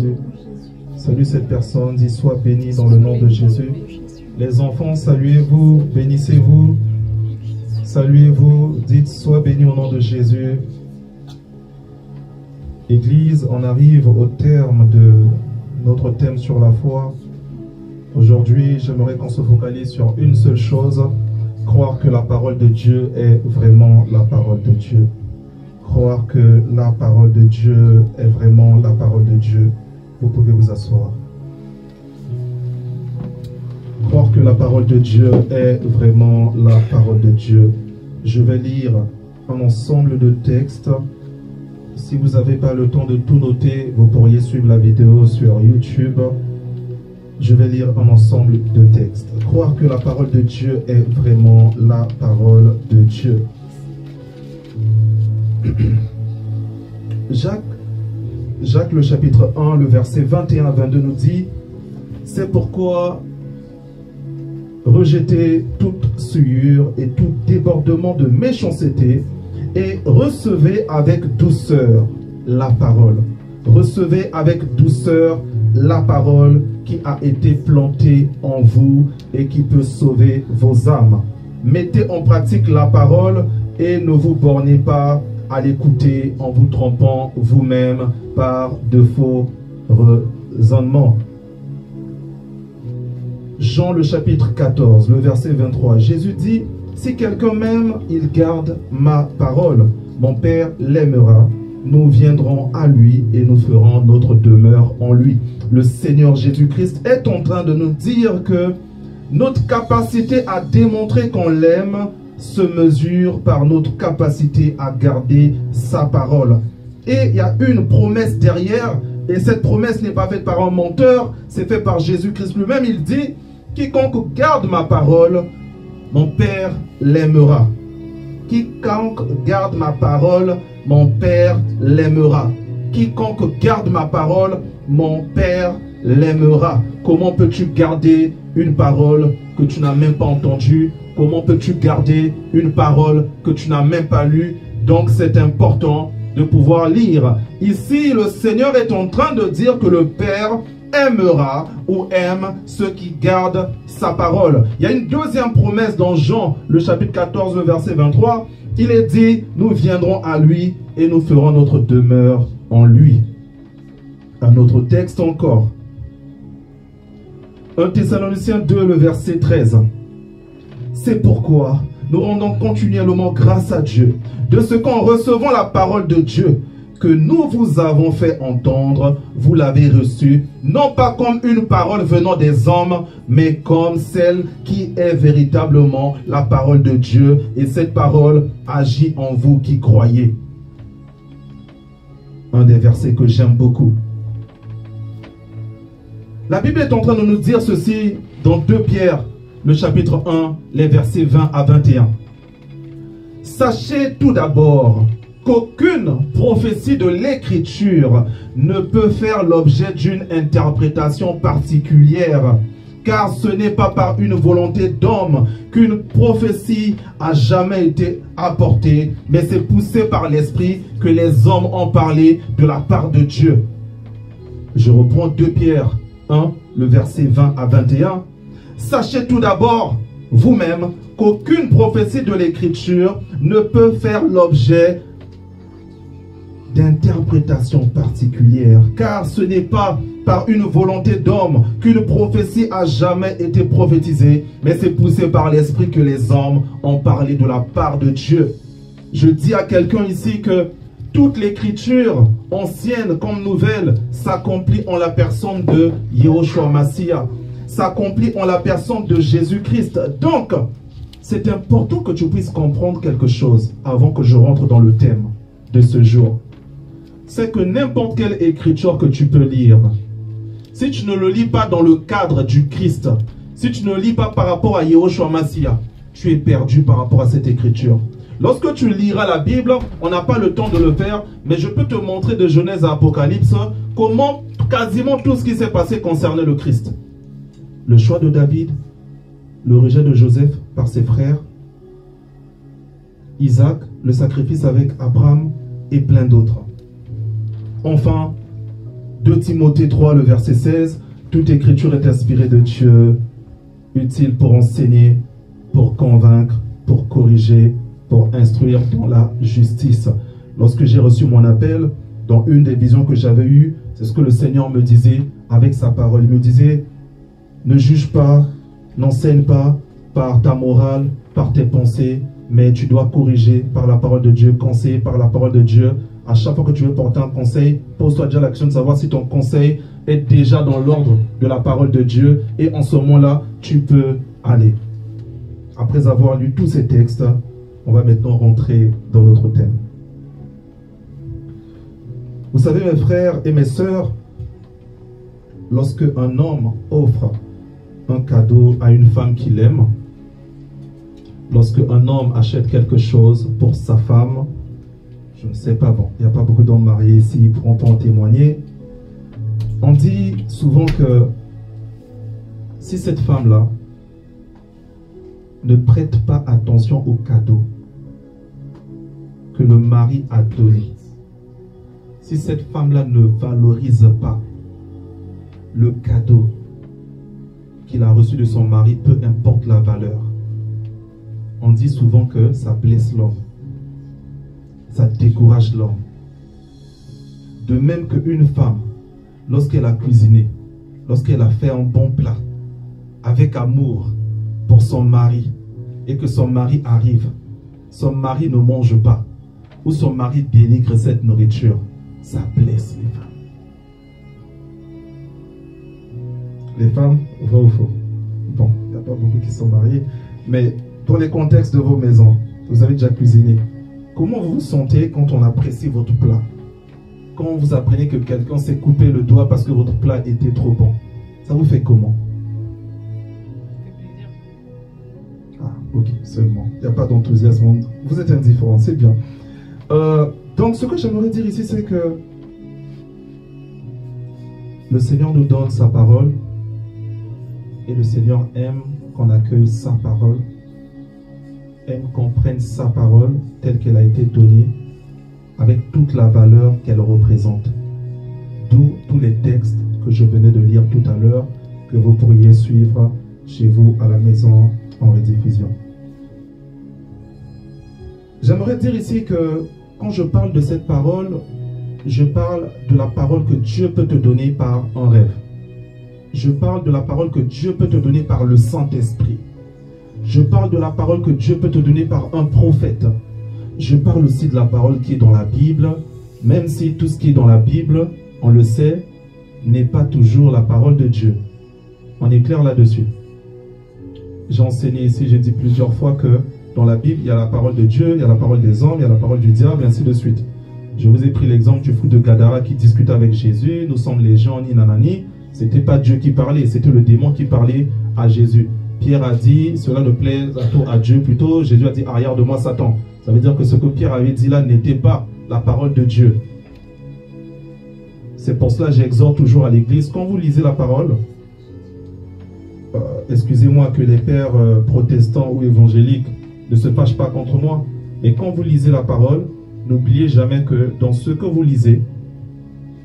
Jésus. Salue cette personne, dis sois béni dans le nom de Jésus. Les enfants, saluez-vous, bénissez-vous. Saluez-vous, dites sois béni au nom de Jésus. Église, on arrive au terme de notre thème sur la foi. Aujourd'hui, j'aimerais qu'on se focalise sur une seule chose, croire que la parole de Dieu est vraiment la parole de Dieu. Croire que la parole de Dieu est vraiment la parole de Dieu. Vous pouvez vous asseoir. Croire que la parole de Dieu est vraiment la parole de Dieu. Je vais lire un ensemble de textes. Si vous n'avez pas le temps de tout noter, vous pourriez suivre la vidéo sur YouTube. Je vais lire un ensemble de textes. Croire que la parole de Dieu est vraiment la parole de Dieu. Jacques, le chapitre 1, le verset 21 à 22 nous dit: c'est pourquoi rejetez toute souillure et tout débordement de méchanceté et recevez avec douceur la parole. Recevez avec douceur la parole qui a été plantée en vous et qui peut sauver vos âmes. Mettez en pratique la parole et ne vous bornez pas à l'écouter en vous trompant vous-même par de faux raisonnements. Jean le chapitre 14, le verset 23, Jésus dit: si quelqu'un m'aime, il garde ma parole. Mon Père l'aimera. Nous viendrons à lui et nous ferons notre demeure en lui. Le Seigneur Jésus-Christ est en train de nous dire que notre capacité à démontrer qu'on l'aime se mesure par notre capacité à garder sa parole. Et il y a une promesse derrière, et cette promesse n'est pas faite par un menteur, c'est fait par Jésus-Christ lui-même. Il dit: quiconque garde ma parole, mon Père l'aimera. Quiconque garde ma parole, mon Père l'aimera. Quiconque garde ma parole, mon Père l'aimera. Comment peux-tu garder une parole que tu n'as même pas entendue? Comment peux-tu garder une parole que tu n'as même pas lue? Donc c'est important de pouvoir lire. Ici, le Seigneur est en train de dire que le Père aimera ou aime ceux qui gardent sa parole. Il y a une deuxième promesse dans Jean, le chapitre 14, le verset 23. Il est dit: nous viendrons à lui et nous ferons notre demeure en lui. Un autre texte encore. 1 Thessaloniciens 2, le verset 13. C'est pourquoi nous rendons continuellement grâce à Dieu de ce qu'en recevant la parole de Dieu que nous vous avons fait entendre, vous l'avez reçue, non pas comme une parole venant des hommes, mais comme celle qui est véritablement la parole de Dieu. Et cette parole agit en vous qui croyez. Un des versets que j'aime beaucoup. La Bible est en train de nous dire ceci dans 2 Pierre, le chapitre 1, les versets 20 à 21. Sachez tout d'abord qu'aucune prophétie de l'Écriture ne peut faire l'objet d'une interprétation particulière, car ce n'est pas par une volonté d'homme qu'une prophétie a jamais été apportée, mais c'est poussé par l'Esprit que les hommes ont parlé de la part de Dieu. Je reprends 2 Pierre 1, le verset 20 à 21. Sachez tout d'abord, vous-même, qu'aucune prophétie de l'Écriture ne peut faire l'objet d'interprétation particulière, car ce n'est pas par une volonté d'homme qu'une prophétie a jamais été prophétisée, mais c'est poussé par l'Esprit que les hommes ont parlé de la part de Dieu. Je dis à quelqu'un ici que toute l'Écriture, ancienne comme nouvelle, s'accomplit en la personne de Yehoshua Mashiach, s'accomplit en la personne de Jésus-Christ. Donc, c'est important que tu puisses comprendre quelque chose avant que je rentre dans le thème de ce jour. C'est que n'importe quelle écriture que tu peux lire, si tu ne le lis pas dans le cadre du Christ, si tu ne lis pas par rapport à Yehoshua Mashiach, tu es perdu par rapport à cette écriture. Lorsque tu liras la Bible, on n'a pas le temps de le faire, mais je peux te montrer de Genèse à Apocalypse comment quasiment tout ce qui s'est passé concernait le Christ. Le choix de David, le rejet de Joseph par ses frères, Isaac, le sacrifice avec Abraham et plein d'autres. Enfin, 2 Timothée 3, le verset 16, toute écriture est inspirée de Dieu, utile pour enseigner, pour convaincre, pour corriger, pour instruire dans la justice. Lorsque j'ai reçu mon appel, dans une des visions que j'avais eues, c'est ce que le Seigneur me disait avec sa parole. Il me disait, ne juge pas, n'enseigne pas par ta morale, par tes pensées, mais tu dois corriger par la parole de Dieu, conseiller par la parole de Dieu. À chaque fois que tu veux porter un conseil, pose-toi déjà la question de savoir si ton conseil est déjà dans l'ordre de la parole de Dieu. Et en ce moment-là, tu peux aller. Après avoir lu tous ces textes, on va maintenant rentrer dans notre thème. Vous savez, mes frères et mes sœurs, lorsque un homme offre un cadeau à une femme qu'il aime, lorsque un homme achète quelque chose pour sa femme, je ne sais pas, bon, il n'y a pas beaucoup d'hommes mariés ici, ils pourront pas en témoigner. On dit souvent que si cette femme-là ne prête pas attention au cadeau que le mari a donné, si cette femme-là ne valorise pas le cadeau qu'il a reçu de son mari, peu importe la valeur, on dit souvent que ça blesse l'homme, ça décourage l'homme. De même qu'une femme, lorsqu'elle a cuisiné, lorsqu'elle a fait un bon plat, avec amour pour son mari, et que son mari arrive, son mari ne mange pas, ou son mari dénigre cette nourriture, ça blesse les femmes. Les femmes, vrai ou faux? Bon, il n'y a pas beaucoup qui sont mariés, mais pour les contextes de vos maisons, vous avez déjà cuisiné. Comment vous vous sentez quand on apprécie votre plat? Quand vous apprenez que quelqu'un s'est coupé le doigt parce que votre plat était trop bon, ça vous fait comment? Ah, ok, seulement. Il n'y a pas d'enthousiasme. Vous êtes indifférent, c'est bien. Donc, ce que j'aimerais dire ici, c'est que le Seigneur nous donne sa parole et le Seigneur aime qu'on accueille sa parole, aime qu'on prenne sa parole telle qu'elle a été donnée, avec toute la valeur qu'elle représente. D'où tous les textes que je venais de lire tout à l'heure, que vous pourriez suivre chez vous à la maison en rediffusion. J'aimerais dire ici que quand je parle de cette parole, je parle de la parole que Dieu peut te donner par un rêve. Je parle de la parole que Dieu peut te donner par le Saint-Esprit. Je parle de la parole que Dieu peut te donner par un prophète. Je parle aussi de la parole qui est dans la Bible, même si tout ce qui est dans la Bible, on le sait, n'est pas toujours la parole de Dieu. On est clair là-dessus. J'ai enseigné ici, j'ai dit plusieurs fois que dans la Bible, il y a la parole de Dieu, il y a la parole des hommes, il y a la parole du diable, et ainsi de suite. Je vous ai pris l'exemple du fou de Gadara qui discute avec Jésus. Nous sommes les gens, ni nanani. C'était pas Dieu qui parlait, c'était le démon qui parlait à Jésus. Pierre a dit, cela ne plaise à Dieu plutôt. Jésus a dit, arrière de moi Satan. Ça veut dire que ce que Pierre avait dit là n'était pas la parole de Dieu. C'est pour cela que j'exhorte toujours à l'église, quand vous lisez la parole, excusez-moi que les pères protestants ou évangéliques ne se fâchent pas contre moi, mais quand vous lisez la parole, n'oubliez jamais que dans ce que vous lisez,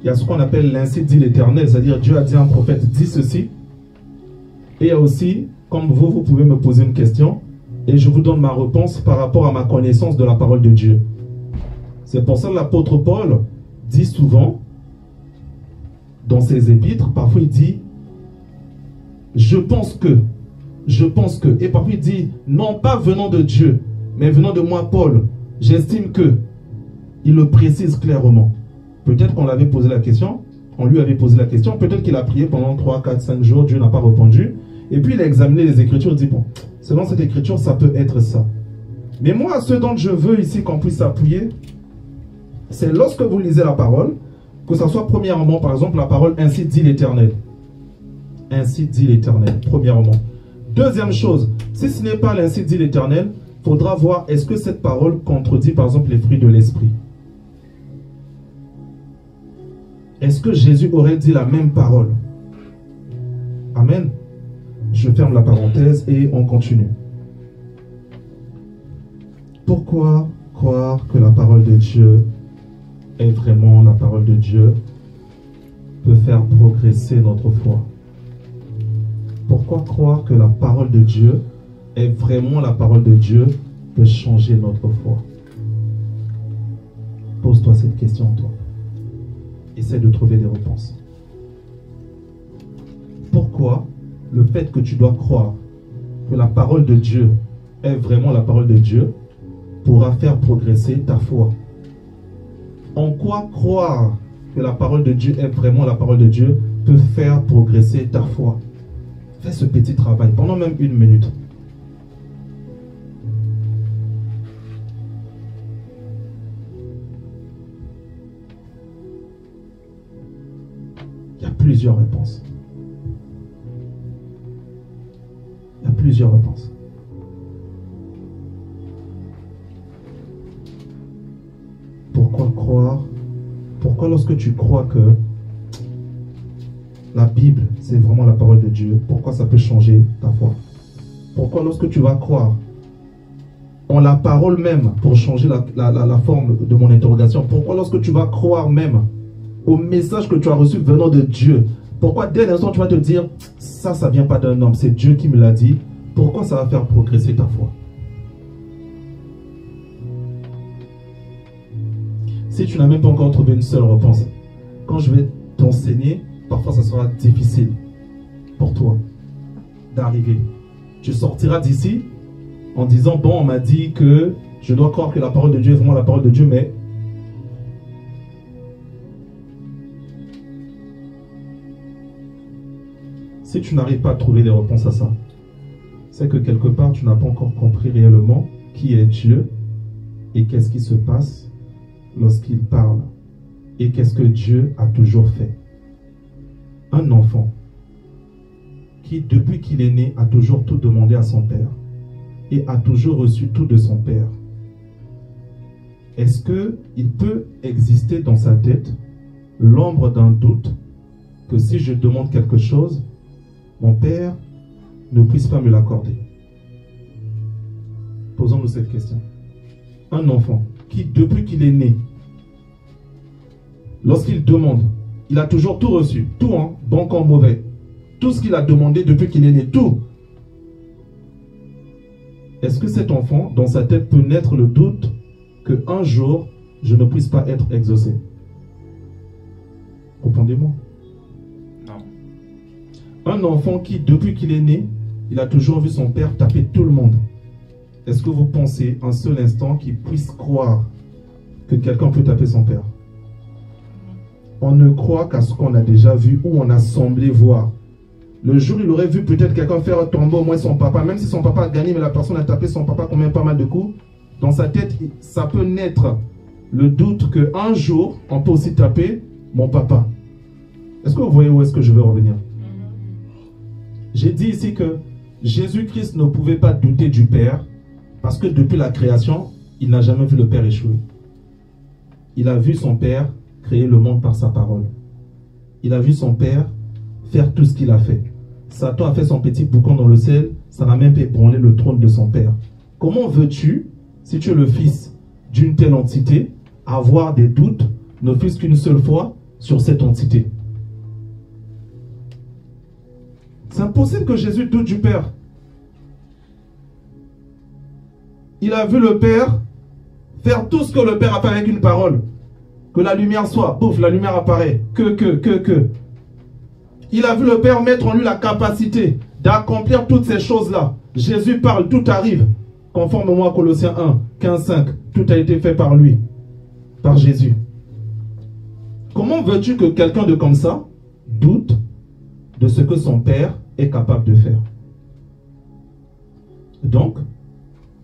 il y a ce qu'on appelle l'ainsi dit l'Éternel, c'est-à-dire Dieu a dit à un prophète, dis ceci. Et il y a aussi, comme vous pouvez me poser une question, et je vous donne ma réponse par rapport à ma connaissance de la parole de Dieu. C'est pour ça que l'apôtre Paul dit souvent, dans ses épîtres, parfois il dit, je pense que, et parfois il dit, non pas venant de Dieu, mais venant de moi, Paul, j'estime que, il le précise clairement. Peut-être qu'on l'avait posé la question, on lui avait posé la question, peut-être qu'il a prié pendant 3, 4, 5 jours, Dieu n'a pas répondu, et puis il a examiné les Écritures, il dit, bon, selon cette Écriture, ça peut être ça. Mais moi, ce dont je veux ici qu'on puisse s'appuyer, c'est lorsque vous lisez la parole, que ce soit premièrement, par exemple, la parole « Ainsi dit l'Éternel ». Ainsi dit l'Éternel, premièrement. Deuxième chose, si ce n'est pas l'Ainsi dit l'Éternel, il faudra voir est-ce que cette parole contredit, par exemple, les fruits de l'Esprit. Est-ce que Jésus aurait dit la même parole? Amen. Je ferme la parenthèse et on continue. Pourquoi croire que la parole de Dieu est vraiment la parole de Dieu? peut faire progresser notre foi? Pourquoi croire que la parole de Dieu est vraiment la parole de Dieu peut changer notre foi? Pose-toi cette question, toi. Essaie de trouver des réponses. Pourquoi le fait que tu dois croire que la parole de Dieu est vraiment la parole de Dieu pourra faire progresser ta foi? En quoi croire que la parole de Dieu est vraiment la parole de Dieu peut faire progresser ta foi? Fais ce petit travail pendant même 1 minute. Il y a plusieurs réponses. Il y a plusieurs réponses. Pourquoi croire? Pourquoi lorsque tu crois que la Bible, c'est vraiment la parole de Dieu, pourquoi ça peut changer ta foi? Pourquoi lorsque tu vas croire en la parole même, pour changer la forme de mon interrogation, pourquoi lorsque tu vas croire même au message que tu as reçu venant de Dieu, pourquoi dès l'instant tu vas te dire, ça ne vient pas d'un homme, c'est Dieu qui me l'a dit, pourquoi ça va faire progresser ta foi? Si tu n'as même pas encore trouvé une seule réponse, quand je vais t'enseigner, parfois ça sera difficile pour toi d'arriver. Tu sortiras d'ici en disant, bon, on m'a dit que je dois croire que la parole de Dieu est vraiment la parole de Dieu, mais si tu n'arrives pas à trouver les réponses à ça, c'est que quelque part, tu n'as pas encore compris réellement qui est Dieu et qu'est-ce qui se passe lorsqu'il parle et qu'est-ce que Dieu a toujours fait. Un enfant qui, depuis qu'il est né, a toujours tout demandé à son père et a toujours reçu tout de son père. Est-ce qu'il peut exister dans sa tête l'ombre d'un doute que si je demande quelque chose, mon père ne puisse pas me l'accorder? Posons-nous cette question. Un enfant qui, depuis qu'il est né, lorsqu'il demande, il a toujours tout reçu, tout, hein, bon comme mauvais. Tout ce qu'il a demandé depuis qu'il est né, tout. Est-ce que cet enfant, dans sa tête, peut naître le doute qu'un jour, je ne puisse pas être exaucé? Répondez-moi. Non. Un enfant qui, depuis qu'il est né, il a toujours vu son père taper tout le monde. Est-ce que vous pensez un seul instant qu'il puisse croire que quelqu'un peut taper son père? On ne croit qu'à ce qu'on a déjà vu ou on a semblé voir. Le jour où il aurait vu peut-être quelqu'un faire tomber au moins son papa, même si son papa a gagné, mais la personne a tapé son papa combien pas mal de coups, dans sa tête, ça peut naître le doute qu'un jour, on peut aussi taper mon papa. Est-ce que vous voyez où est-ce que je veux revenir? J'ai dit ici que Jésus-Christ ne pouvait pas douter du Père parce que depuis la création, il n'a jamais vu le Père échouer. Il a vu son Père créer le monde par sa parole. Il a vu son Père faire tout ce qu'il a fait. Satan a fait son petit boucan dans le ciel, ça n'a même pas ébranlé le trône de son Père. Comment veux-tu, si tu es le fils d'une telle entité, avoir des doutes, ne fût-ce qu'une seule fois, sur cette entité? C'est impossible que Jésus doute du Père. Il a vu le Père faire tout ce que le Père a fait avec une parole. Que la lumière soit, bouf, la lumière apparaît. Que. Il a vu le Père mettre en lui la capacité d'accomplir toutes ces choses-là. Jésus parle, tout arrive. Conformément à Colossiens 1, 15, 5. Tout a été fait par lui, par Jésus. Comment veux-tu que quelqu'un de comme ça doute de ce que son Père est capable de faire? Donc,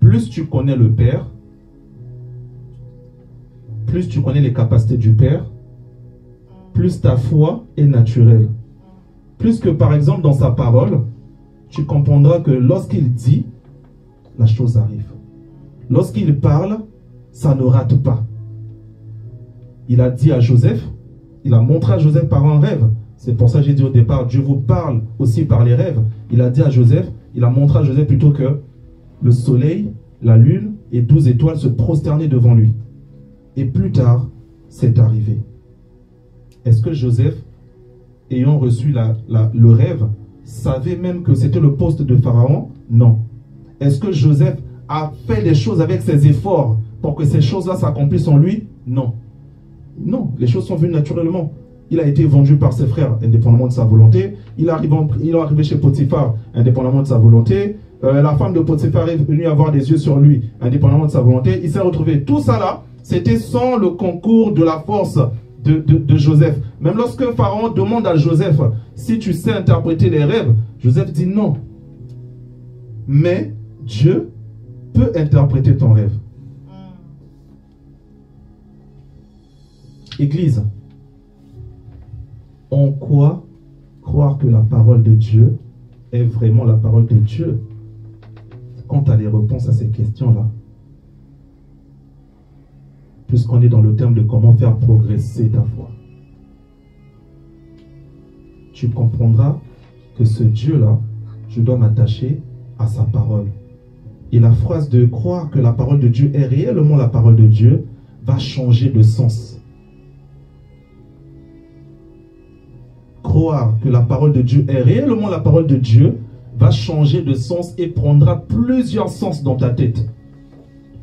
plus tu connais le Père, plus tu connais les capacités du Père, plus ta foi est naturelle. Plus que par exemple dans sa parole, tu comprendras que lorsqu'il dit, la chose arrive. Lorsqu'il parle, ça ne rate pas. Il a dit à Joseph, il a montré à Joseph par un rêve. C'est pour ça que j'ai dit au départ, Dieu vous parle aussi par les rêves. Il a dit à Joseph, il a montré à Joseph plutôt que le soleil, la lune et 12 étoiles se prosternaient devant lui. Et plus tard, c'est arrivé. Est-ce que Joseph ayant reçu le rêve, savait même que c'était le poste de Pharaon? Non. Est-ce que Joseph a fait des choses avec ses efforts pour que ces choses-là s'accomplissent en lui? Non. Non, les choses sont venues naturellement. Il a été vendu par ses frères, indépendamment de sa volonté. Il est arrivé chez Potiphar, indépendamment de sa volonté. La femme de Potiphar est venue avoir des yeux sur lui, indépendamment de sa volonté. Il s'est retrouvé. Tout ça là, c'était sans le concours de la force de Joseph. Même lorsque Pharaon demande à Joseph si tu sais interpréter les rêves, Joseph dit non. Mais Dieu peut interpréter ton rêve. Église, en quoi croire que la parole de Dieu est vraiment la parole de Dieu? Quant à les réponses à ces questions-là, puisqu'on est dans le terme de comment faire progresser ta foi, tu comprendras que ce Dieu-là, je dois m'attacher à sa parole. Et la phrase de croire que la parole de Dieu est réellement la parole de Dieu va changer de sens. Croire que la parole de Dieu est réellement la parole de Dieu va changer de sens et prendra plusieurs sens dans ta tête.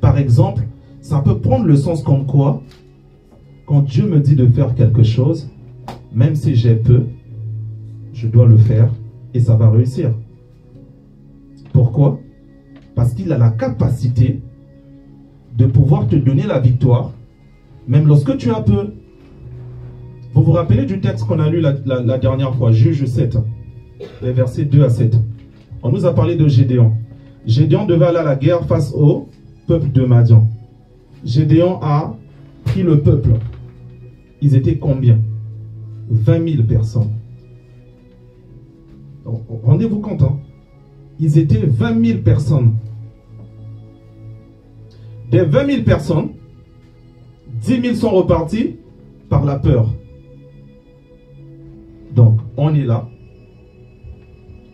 Par exemple, ça peut prendre le sens comme quoi, quand Dieu me dit de faire quelque chose, même si j'ai peu, je dois le faire et ça va réussir. Pourquoi? Parce qu'il a la capacité de pouvoir te donner la victoire, même lorsque tu as peu. Vous vous rappelez du texte qu'on a lu la dernière fois, Juge 7, les versets 2 à 7. On nous a parlé de Gédéon. Gédéon devait aller à la guerre face au peuple de Madian. Gédéon a pris le peuple. Ils étaient combien? 20 000 personnes. Rendez-vous compte, hein? Ils étaient 20 000 personnes. Des 20 000 personnes, 10 000 sont repartis par la peur. Donc, on est là.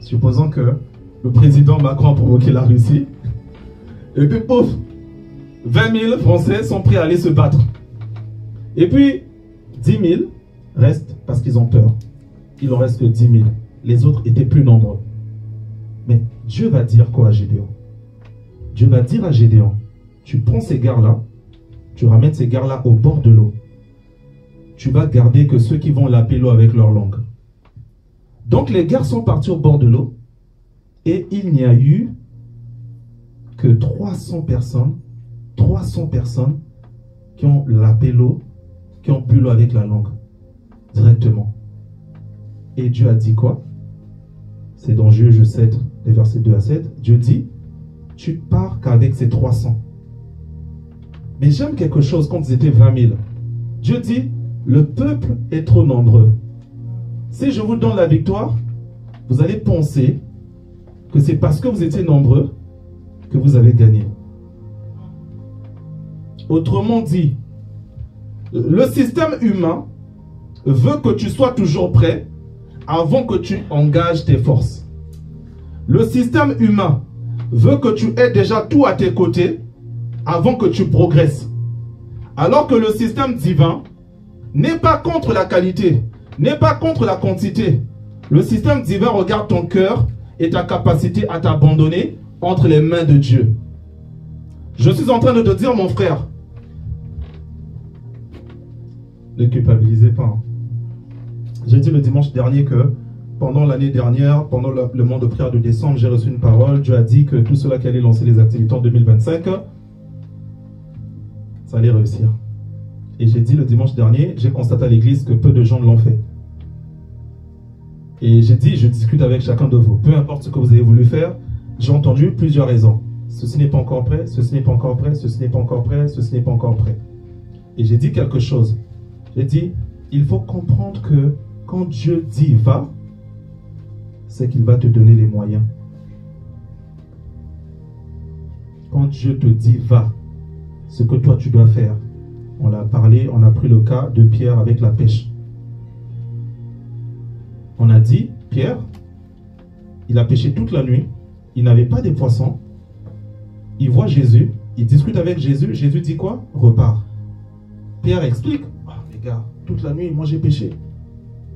Supposons que le président Macron a provoqué la Russie. Et puis, pouf, 20 000 Français sont prêts à aller se battre. Et puis, 10 000 restent parce qu'ils ont peur. Il en reste que 10 000. Les autres étaient plus nombreux. Mais Dieu va dire quoi à Gédéon? Dieu va dire à Gédéon, tu prends ces gars-là, tu ramènes ces gars-là au bord de l'eau. Tu vas garder que ceux qui vont laper l'eau avec leur langue. Donc les gars sont partis au bord de l'eau et il n'y a eu que 300 personnes qui ont lapé l'eau, qui ont bu l'eau avec la langue, directement. Et Dieu a dit quoi? C'est dans Juge 7, les versets 2 à 7. Dieu dit, tu pars qu'avec ces 300. Mais j'aime quelque chose quand ils étaient 20 000. Dieu dit, le peuple est trop nombreux. Si je vous donne la victoire, vous allez penser que c'est parce que vous étiez nombreux que vous avez gagné. Autrement dit, le système humain veut que tu sois toujours prêt avant que tu engages tes forces. Le système humain veut que tu aies déjà tout à tes côtés avant que tu progresses. Alors que le système divin n'est pas contre la qualité, n'est pas contre la quantité. Le système divin regarde ton cœur et ta capacité à t'abandonner entre les mains de Dieu. Je suis en train de te dire, mon frère, ne culpabilisez pas. J'ai dit le dimanche dernier que pendant l'année dernière, pendant le mois de prière de décembre, j'ai reçu une parole. Dieu a dit que tout cela qui allait lancer les activités en 2025, ça allait réussir. Et j'ai dit le dimanche dernier, j'ai constaté à l'église que peu de gens l'ont fait. Et j'ai dit, je discute avec chacun de vous. Peu importe ce que vous avez voulu faire, j'ai entendu plusieurs raisons. Ceci n'est pas encore prêt, ceci n'est pas encore prêt, ceci n'est pas encore prêt, ceci n'est pas encore prêt. Et j'ai dit quelque chose. J'ai dit, il faut comprendre que quand Dieu dit va, c'est qu'il va te donner les moyens. Quand Dieu te dit va, ce que toi tu dois faire. On l'a parlé, on a pris le cas de Pierre avec la pêche. On a dit, Pierre, il a pêché toute la nuit, il n'avait pas de poissons. Il voit Jésus, il discute avec Jésus. Jésus dit quoi? Repars. Pierre explique, ah les gars, toute la nuit, moi j'ai pêché.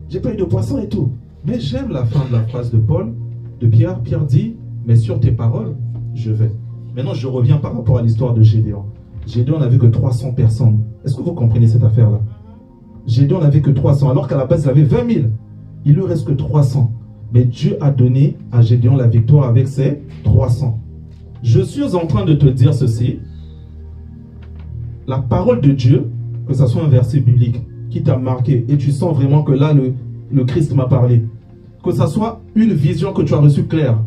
J'ai pas eu de poisson et tout. Mais j'aime la fin de la phrase de Paul, de Pierre. Pierre dit, mais sur tes paroles, je vais. Maintenant, je reviens par rapport à l'histoire de Gédéon. Gédéon n'avait que 300 personnes. Est-ce que vous comprenez cette affaire-là? Gédéon n'avait que 300, alors qu'à la base, il avait 20 000. Il lui reste que 300. Mais Dieu a donné à Gédéon la victoire avec ses 300. Je suis en train de te dire ceci. La parole de Dieu, que ce soit un verset biblique qui t'a marqué, et tu sens vraiment que là, le Christ m'a parlé. Que ce soit une vision que tu as reçue claire,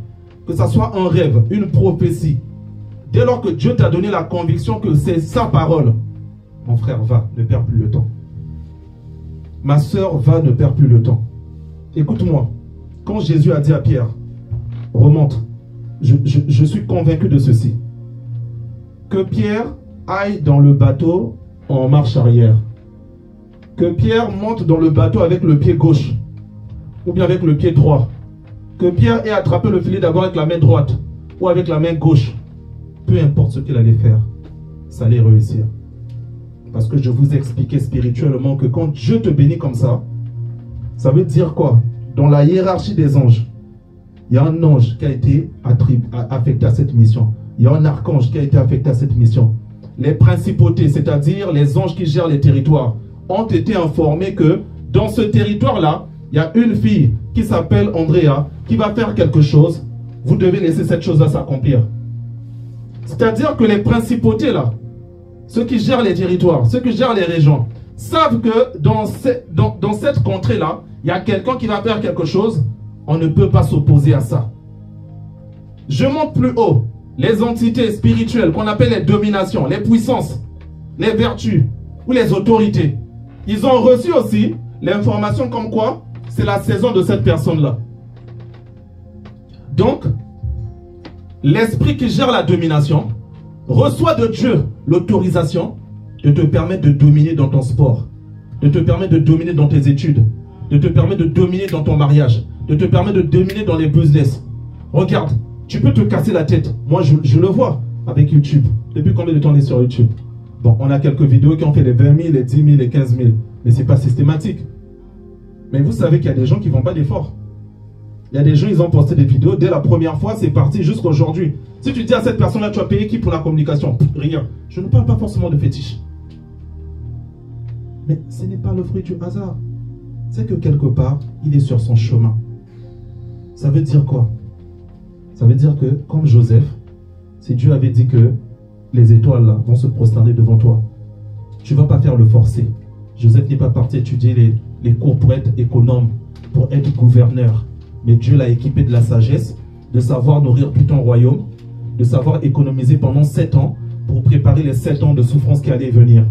que ce soit un rêve, une prophétie. Dès lors que Dieu t'a donné la conviction que c'est sa parole, mon frère, va, ne perds plus le temps. Ma soeur, va, ne perds plus le temps. Écoute-moi, quand Jésus a dit à Pierre, remonte, je suis convaincu de ceci. Que Pierre aille dans le bateau en marche arrière. Que Pierre monte dans le bateau avec le pied gauche ou bien avec le pied droit. Que Pierre ait attrapé le filet d'abord avec la main droite ou avec la main gauche. Peu importe ce qu'il allait faire, ça allait réussir. Parce que je vous ai expliqué spirituellement que quand Dieu te bénit comme ça veut dire quoi? Dans la hiérarchie des anges, il y a un ange qui a été affecté à cette mission. Il y a un archange qui a été affecté à cette mission. Les principautés, c'est-à-dire les anges qui gèrent les territoires, ont été informés que dans ce territoire-là, il y a une fille qui s'appelle Andrea qui va faire quelque chose. Vous devez laisser cette chose-là s'accomplir. C'est-à-dire que les principautés, là, ceux qui gèrent les territoires, ceux qui gèrent les régions, savent que dans cette contrée-là, il y a quelqu'un qui va faire quelque chose. On ne peut pas s'opposer à ça. Je monte plus haut. Les entités spirituelles qu'on appelle les dominations, les puissances, les vertus ou les autorités, ils ont reçu aussi l'information comme quoi c'est la saison de cette personne-là. Donc, l'esprit qui gère la domination reçoit de Dieu l'autorisation de te permettre de dominer dans ton sport, de te permettre de dominer dans tes études, de te permettre de dominer dans ton mariage, de te permettre de dominer dans les business. Regarde, tu peux te casser la tête. Moi, je le vois avec YouTube. Depuis combien de temps on est sur YouTube? Bon, on a quelques vidéos qui ont fait les 20 000, les 10 000, les 15 000. Mais ce n'est pas systématique. Mais vous savez qu'il y a des gens qui ne font pas d'efforts. Il y a des gens, ils ont posté des vidéos. Dès la première fois, c'est parti jusqu'à aujourd'hui. Si tu dis à cette personne-là, tu as payé qui pour la communication? Rien. Je ne parle pas forcément de fétiche. Mais ce n'est pas le fruit du hasard. C'est que quelque part, il est sur son chemin. Ça veut dire quoi? Ça veut dire que, comme Joseph, si Dieu avait dit que les étoiles là vont se prosterner devant toi, tu ne vas pas faire le forcer. Joseph n'est pas parti étudier les cours pour être économe, pour être gouverneur. Mais Dieu l'a équipé de la sagesse, de savoir nourrir tout un royaume, de savoir économiser pendant 7 ans pour préparer les 7 ans de souffrance qui allaient venir.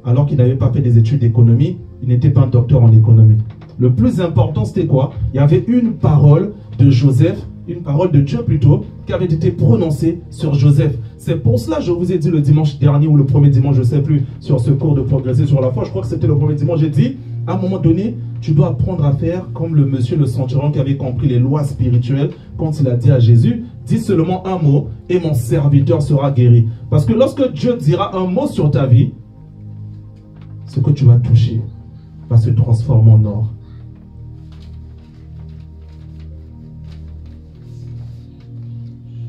Alors qu'il n'avait pas fait des études d'économie, il n'était pas un docteur en économie. Le plus important, c'était quoi? Il y avait une parole de Joseph, une parole de Dieu plutôt, qui avait été prononcée sur Joseph. C'est pour cela que je vous ai dit le dimanche dernier, ou le premier dimanche, je ne sais plus, sur ce cours de progresser sur la foi, je crois que c'était le premier dimanche, j'ai dit, à un moment donné, tu dois apprendre à faire comme le monsieur, le centurion qui avait compris les lois spirituelles, quand il a dit à Jésus, dis seulement un mot et mon serviteur sera guéri. Parce que lorsque Dieu dira un mot sur ta vie, ce que tu vas toucher va se transformer en or.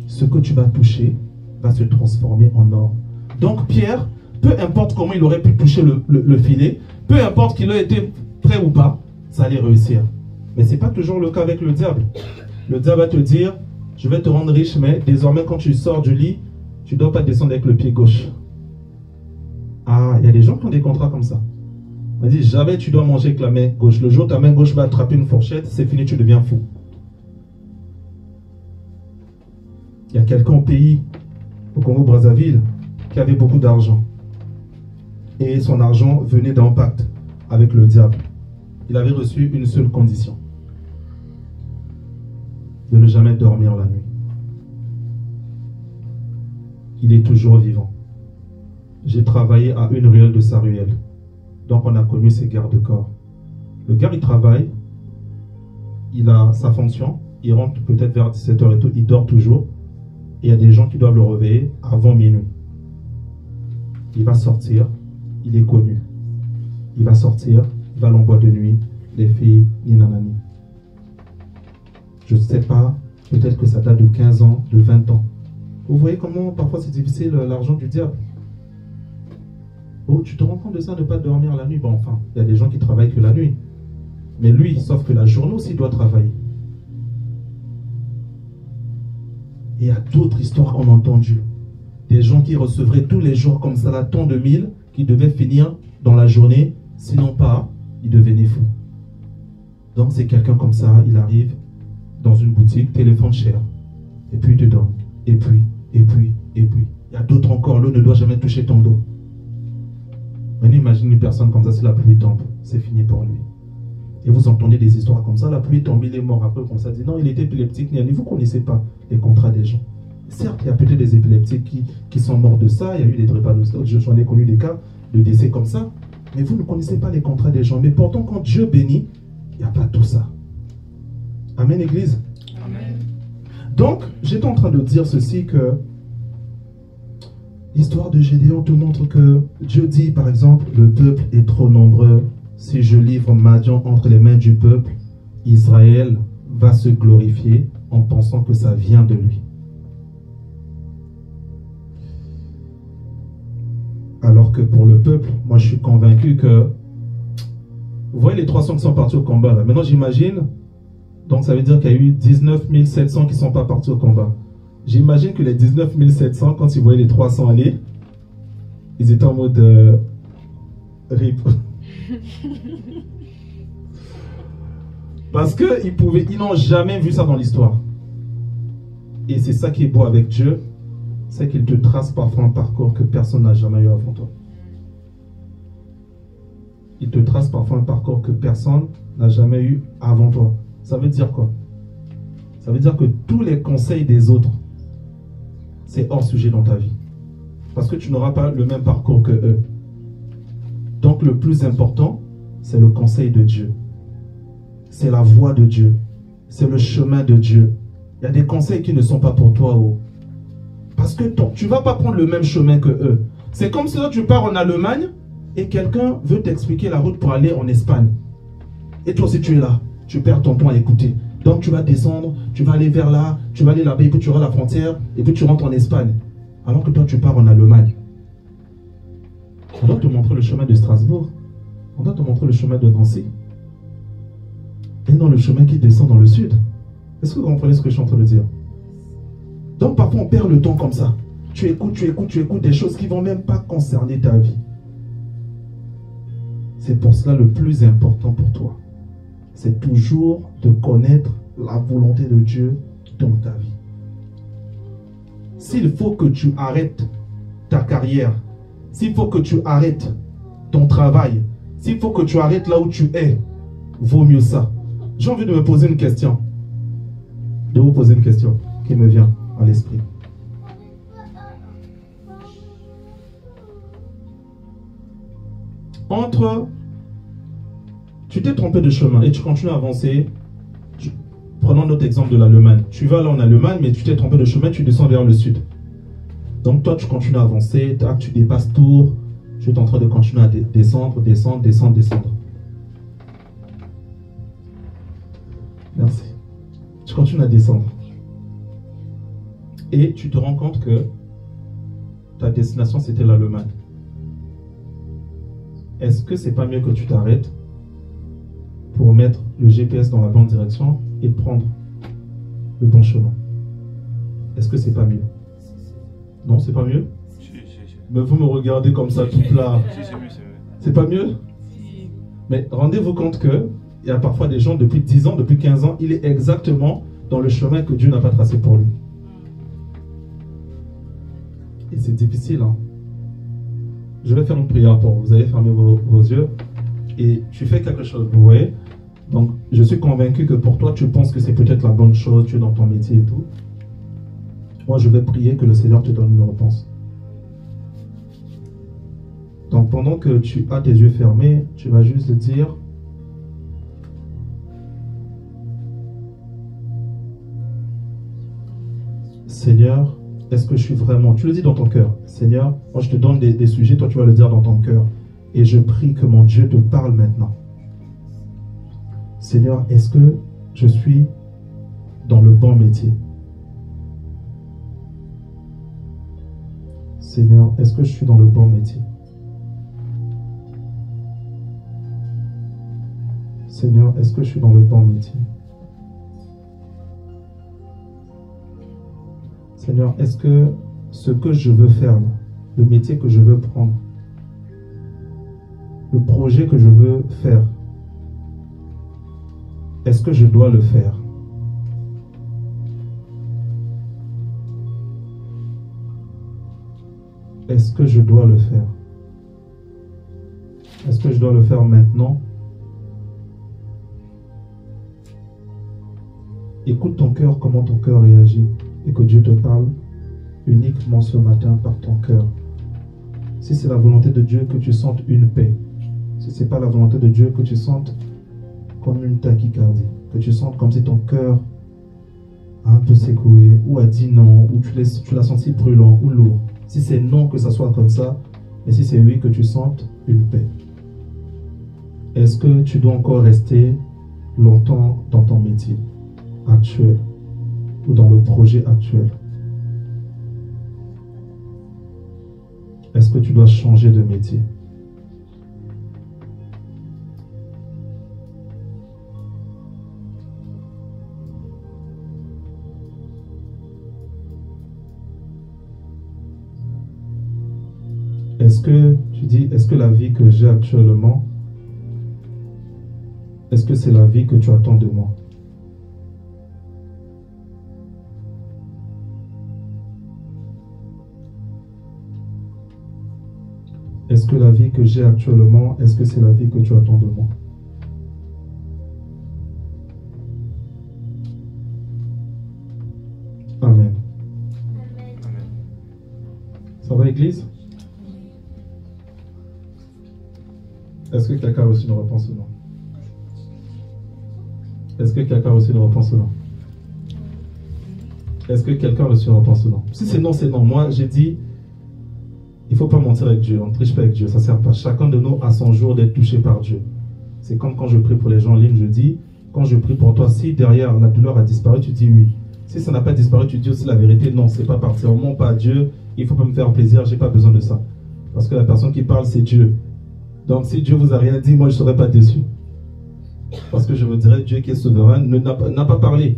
Ce que tu vas toucher va se transformer en or. Donc Pierre, peu importe comment il aurait pu toucher le filet, peu importe qu'il ait été prêt ou pas, ça allait réussir. Mais ce n'est pas toujours le cas avec le diable. Le diable va te dire, je vais te rendre riche, mais désormais quand tu sors du lit, tu ne dois pas descendre avec le pied gauche. Ah, il y a des gens qui ont des contrats comme ça. On dit, jamais tu dois manger avec la main gauche. Le jour où ta main gauche va attraper une fourchette, c'est fini, tu deviens fou. Il y a quelqu'un au pays, au Congo-Brazzaville, qui avait beaucoup d'argent. Et son argent venait d'un pacte avec le diable. Il avait reçu une seule condition. De ne jamais dormir la nuit. Il est toujours vivant. J'ai travaillé à une ruelle de sa ruelle. Donc on a connu ses gardes-corps. Le gars, il travaille, il a sa fonction, il rentre peut-être vers 17 h et tout, il dort toujours. Et il y a des gens qui doivent le réveiller avant minuit. Il va sortir, il est connu. Il va sortir, il va aller en boîte de nuit, les filles, ni nanani. Je ne sais pas, peut-être que ça date de 15 ans, de 20 ans. Vous voyez comment parfois c'est difficile l'argent du diable. Oh, tu te rends compte de ça, de ne pas dormir la nuit? Bon, enfin, il y a des gens qui travaillent que la nuit. Mais lui, sauf que la journée aussi doit travailler. Et il y a d'autres histoires qu'on a entendues. Des gens qui recevraient tous les jours comme ça, là, tant de mille, qui devaient finir dans la journée, sinon pas, ils devenaient fous. Donc c'est quelqu'un comme ça, il arrive dans une boutique, téléphone cher, et puis il te donne, et puis. Il y a d'autres encore, l'eau ne doit jamais toucher ton dos. Maintenant imagine une personne comme ça, si la pluie tombe, c'est fini pour lui. Et vous entendez des histoires comme ça, la pluie tombe, il est mort après, comme ça, dit non, il était épileptique, vous ne connaissez pas les contrats des gens. Certes, il y a peut-être des épileptiques qui sont morts de ça, il y a eu des drépanocytomes, j'en ai connu des cas de décès comme ça, mais vous ne connaissez pas les contrats des gens. Mais pourtant, quand Dieu bénit, il n'y a pas tout ça. Amen, Église. Amen. Donc, j'étais en train de dire ceci, que l'histoire de Gédéon te montre que Dieu dit, par exemple, le peuple est trop nombreux. Si je livre Madian entre les mains du peuple, Israël va se glorifier en pensant que ça vient de lui. Alors que pour le peuple, moi je suis convaincu que... Vous voyez les 300 qui sont partis au combat là. Maintenant j'imagine, donc ça veut dire qu'il y a eu 19 700 qui ne sont pas partis au combat. J'imagine que les 19 700, quand ils voyaient les 300 aller, ils étaient en mode RIP. Parce qu'ils n'ont jamais vu ça dans l'histoire. Et c'est ça qui est beau avec Dieu, c'est qu'il te trace parfois un parcours que personne n'a jamais eu avant toi. Il te trace parfois un parcours que personne n'a jamais eu avant toi. Ça veut dire quoi? Ça veut dire que tous les conseils des autres, c'est hors sujet dans ta vie. Parce que tu n'auras pas le même parcours que eux. Donc le plus important, c'est le conseil de Dieu. C'est la voie de Dieu. C'est le chemin de Dieu. Il y a des conseils qui ne sont pas pour toi. Oh. Parce que tu ne vas pas prendre le même chemin que eux. C'est comme si là, tu pars en Allemagne et quelqu'un veut t'expliquer la route pour aller en Espagne. Et toi aussi tu es là. Tu perds ton temps à écouter. Donc tu vas descendre, tu vas aller vers là, tu vas aller là-bas, et puis tu auras la frontière, et puis tu rentres en Espagne. Alors que toi tu pars en Allemagne. On doit te montrer le chemin de Strasbourg. On doit te montrer le chemin de Nancy. Et non le chemin qui descend dans le sud. Est-ce que vous comprenez ce que je suis en train de dire? Donc parfois on perd le temps comme ça. Tu écoutes des choses qui ne vont même pas concerner ta vie. C'est pour cela le plus important pour toi. C'est toujours de connaître la volonté de Dieu dans ta vie. S'il faut que tu arrêtes ta carrière, s'il faut que tu arrêtes ton travail, s'il faut que tu arrêtes là où tu es, vaut mieux ça. J'ai envie de me poser une question. De vous poser une question qui me vient à l'esprit. Tu t'es trompé de chemin et tu continues à avancer. Prenons notre exemple de l'Allemagne. Tu vas là en Allemagne, mais tu t'es trompé de chemin, tu descends vers le sud. Donc toi, tu continues à avancer, tu dépasses Tours, tu es en train de continuer à descendre. Merci. Tu continues à descendre. Et tu te rends compte que ta destination, c'était l'Allemagne. Est-ce que c'est pas mieux que tu t'arrêtes pour mettre le GPS dans la bonne direction et prendre le bon chemin? Est-ce que c'est pas mieux? Non, c'est pas mieux? Mais vous me regardez comme ça toute là. C'est pas mieux? Mais rendez-vous compte que il y a parfois des gens depuis 10 ans, depuis 15 ans, il est exactement dans le chemin que Dieu n'a pas tracé pour lui. Et c'est difficile, hein? Je vais faire une prière pour vous. Vous allez fermer vos yeux et tu fais quelque chose, vous voyez? Donc, je suis convaincu que pour toi, tu penses que c'est peut-être la bonne chose, tu es dans ton métier et tout. Moi, je vais prier que le Seigneur te donne une réponse. Donc, pendant que tu as tes yeux fermés, tu vas juste dire: Seigneur, est-ce que je suis vraiment... Tu le dis dans ton cœur. Seigneur, moi je te donne des sujets, toi tu vas le dire dans ton cœur. Et je prie que mon Dieu te parle maintenant. Seigneur, est-ce que je suis dans le bon métier? Seigneur, est-ce que je suis dans le bon métier? Seigneur, est-ce que je suis dans le bon métier? Seigneur, est-ce que ce que je veux faire, là, le métier que je veux prendre, le projet que je veux faire, est-ce que je dois le faire? Est-ce que je dois le faire? Est-ce que je dois le faire maintenant? Écoute ton cœur, comment ton cœur réagit, et que Dieu te parle uniquement ce matin par ton cœur. Si c'est la volonté de Dieu, que tu sentes une paix. Si ce n'est pas la volonté de Dieu, que tu sentes comme une tachycardie, que tu sentes comme si ton cœur a un peu secoué, ou a dit non, ou tu l'as senti brûlant ou lourd. Si c'est non, que ça soit comme ça, et si c'est oui, que tu sentes une paix. Est-ce que tu dois encore rester longtemps dans ton métier actuel ou dans le projet actuel? Est-ce que tu dois changer de métier? Est-ce que tu dis, est-ce que la vie que j'ai actuellement, est-ce que c'est la vie que tu attends de moi? Est-ce que la vie que j'ai actuellement, est-ce que c'est la vie que tu attends de moi? Amen. Amen. Ça va, Église? Est-ce que quelqu'un a reçu une réponse ou non? Est-ce que quelqu'un a reçu une réponse ou non? Est-ce que quelqu'un a reçu une réponse ou non? Si c'est non, c'est non. Moi, j'ai dit, il ne faut pas mentir avec Dieu. On ne triche pas avec Dieu, ça ne sert pas. Chacun de nous a son jour d'être touché par Dieu. C'est comme quand je prie pour les gens en ligne, je dis, quand je prie pour toi, si derrière la douleur a disparu, tu dis oui. Si ça n'a pas disparu, tu dis aussi la vérité, non, c'est pas parti. On ne ment pas à Dieu, il ne faut pas me faire plaisir, je n'ai pas besoin de ça. Parce que la personne qui parle, c'est Dieu. Donc si Dieu vous a rien dit, moi je ne serai pas déçu. Parce que je vous dirais, Dieu qui est souverain n'a pas parlé.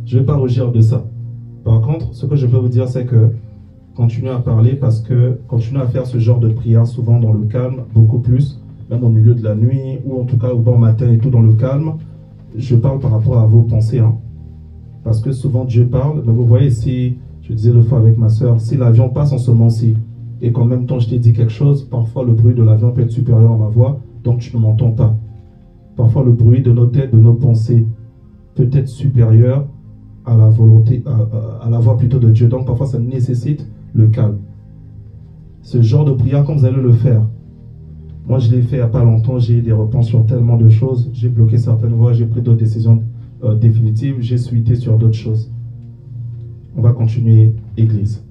Je ne vais pas rougir de ça. Par contre, ce que je peux vous dire, c'est que continuez à parler, parce que continuez à faire ce genre de prière souvent dans le calme, beaucoup plus, même au milieu de la nuit, ou en tout cas au bon matin et tout dans le calme. Je parle par rapport à vos pensées. Parce que souvent Dieu parle, mais vous voyez, si, je disais l'autre fois avec ma soeur, si l'avion passe en ce moment-ci, et qu'en même temps je t'ai dit quelque chose, parfois le bruit de l'avion peut être supérieur à ma voix, donc tu ne m'entends pas. Parfois le bruit de nos têtes, de nos pensées, peut être supérieur à la volonté, à la voix plutôt de Dieu. Donc parfois ça nécessite le calme. Ce genre de prière, quand vous allez le faire, moi je l'ai fait il n'y a pas longtemps, j'ai eu des réponses sur tellement de choses, j'ai bloqué certaines voies, j'ai pris d'autres décisions définitives, j'ai suité sur d'autres choses. On va continuer, Église.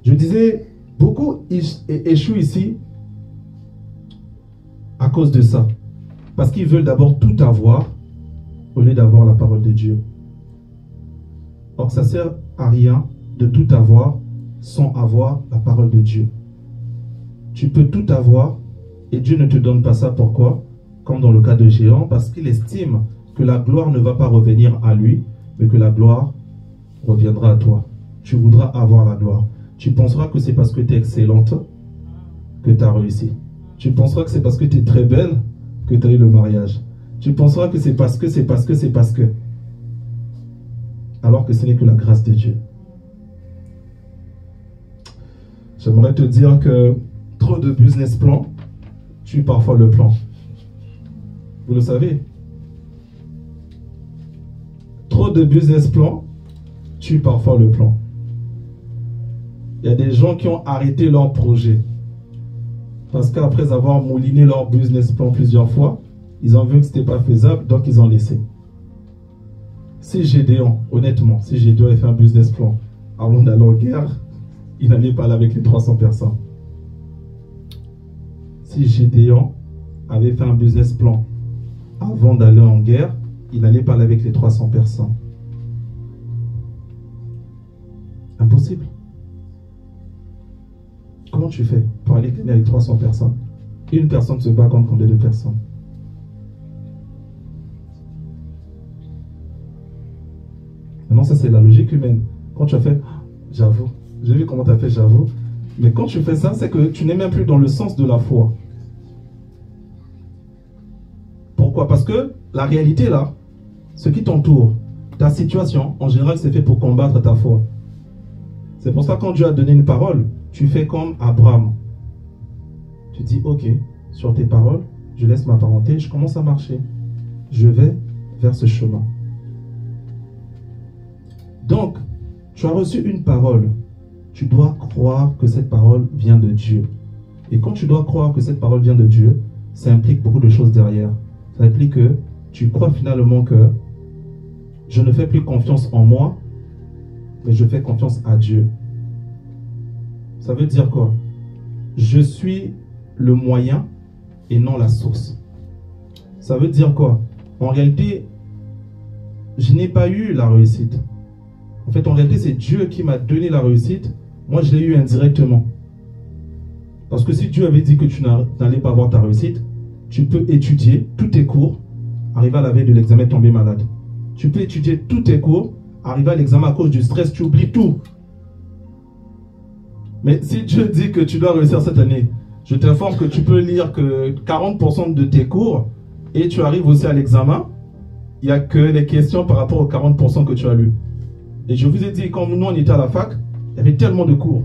Je disais, beaucoup échouent ici à cause de ça. Parce qu'ils veulent d'abord tout avoir au lieu d'avoir la parole de Dieu. Or, ça ne sert à rien de tout avoir sans avoir la parole de Dieu. Tu peux tout avoir et Dieu ne te donne pas ça. Pourquoi? Comme dans le cas de Géant, parce qu'il estime que la gloire ne va pas revenir à lui, mais que la gloire reviendra à toi. Tu voudras avoir la gloire. Tu penseras que c'est parce que tu es excellente que tu as réussi. Tu penseras que c'est parce que tu es très belle que tu as eu le mariage. Tu penseras que c'est parce que. Alors que ce n'est que la grâce de Dieu. J'aimerais te dire que trop de business plans tuent parfois le plan. Vous le savez? Trop de business plans tuent parfois le plan. Il y a des gens qui ont arrêté leur projet parce qu'après avoir mouliné leur business plan plusieurs fois, ils ont vu que ce n'était pas faisable, donc ils ont laissé. Si Gédéon, honnêtement, si Gédéon avait fait un business plan avant d'aller en guerre, il n'allait pas là avec les 300 personnes. Si Gédéon avait fait un business plan avant d'aller en guerre, il allait parler avec les 300 personnes. Impossible. Comment tu fais pour aller gagner avec 300 personnes? Une personne se bat contre combien de personnes? Maintenant, ça c'est la logique humaine. Quand tu as fait, j'avoue, j'ai vu comment tu as fait, j'avoue. Mais quand tu fais ça, c'est que tu n'es même plus dans le sens de la foi. Pourquoi? Parce que la réalité là, ce qui t'entoure, ta situation, en général, c'est fait pour combattre ta foi. C'est pour ça que quand Dieu a donné une parole, tu fais comme Abraham. Tu dis, ok, sur tes paroles, je laisse ma parenté, je commence à marcher. Je vais vers ce chemin. Donc, tu as reçu une parole. Tu dois croire que cette parole vient de Dieu. Et quand tu dois croire que cette parole vient de Dieu, ça implique beaucoup de choses derrière. Ça implique que tu crois finalement que je ne fais plus confiance en moi, mais je fais confiance à Dieu. Ça veut dire quoi? Je suis le moyen et non la source. Ça veut dire quoi? En réalité, je n'ai pas eu la réussite. En fait, en réalité, c'est Dieu qui m'a donné la réussite. Moi, je l'ai eu indirectement. Parce que si Dieu avait dit que tu n'allais pas avoir ta réussite, tu peux étudier tous tes cours, arriver à la veille de l'examen, tomber malade. Tu peux étudier tous tes cours, arriver à l'examen à cause du stress, tu oublies tout. Mais si Dieu dit que tu dois réussir cette année, je t'informe que tu peux lire que 40% de tes cours et tu arrives aussi à l'examen, il n'y a que les questions par rapport aux 40% que tu as lu. Et je vous ai dit, quand nous on était à la fac, il y avait tellement de cours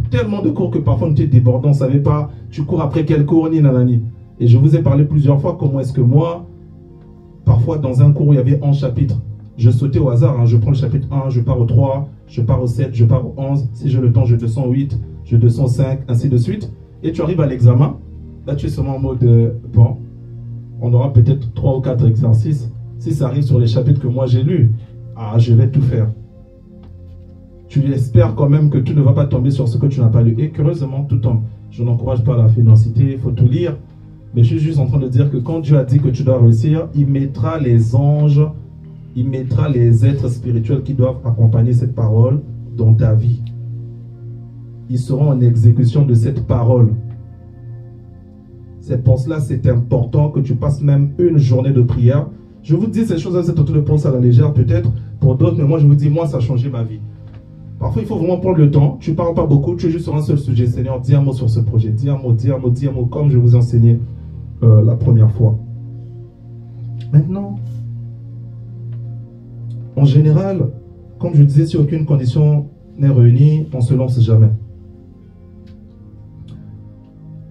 que parfois on était débordants, on ne savait pas, tu cours après quel cours, ni nanani. Et je vous ai parlé plusieurs fois comment est-ce que moi, parfois dans un cours où il y avait 11 chapitres, je sautais au hasard, hein, je prends le chapitre 1, je pars au 3, je pars au 7, je pars au 11, si j'ai le temps, je 208, je 205, ainsi de suite. Et tu arrives à l'examen, là tu es seulement en mode, bon, on aura peut-être 3 ou 4 exercices. Si ça arrive sur les chapitres que moi j'ai lus, ah, je vais tout faire. Tu espères quand même que tout ne va pas tomber sur ce que tu n'as pas lu. Et curieusement, tout tombe. Je n'encourage pas la financité, il faut tout lire. Mais je suis juste en train de dire que quand Dieu a dit que tu dois réussir, il mettra les anges, il mettra les êtres spirituels qui doivent accompagner cette parole dans ta vie. Ils seront en exécution de cette parole. C'est pour cela que c'est important que tu passes même une journée de prière. Je vous dis ces choses-là, c'est autour de penser à la légère peut-être pour d'autres, mais moi je vous dis, moi ça a changé ma vie. Parfois il faut vraiment prendre le temps, tu ne parles pas beaucoup, tu es juste sur un seul sujet. Seigneur, dis un mot sur ce projet, dis un mot, dis un mot, dis un mot, comme je vous ai enseigné la première fois. Maintenant, en général, comme je disais, si aucune condition n'est réunie, on ne se lance jamais.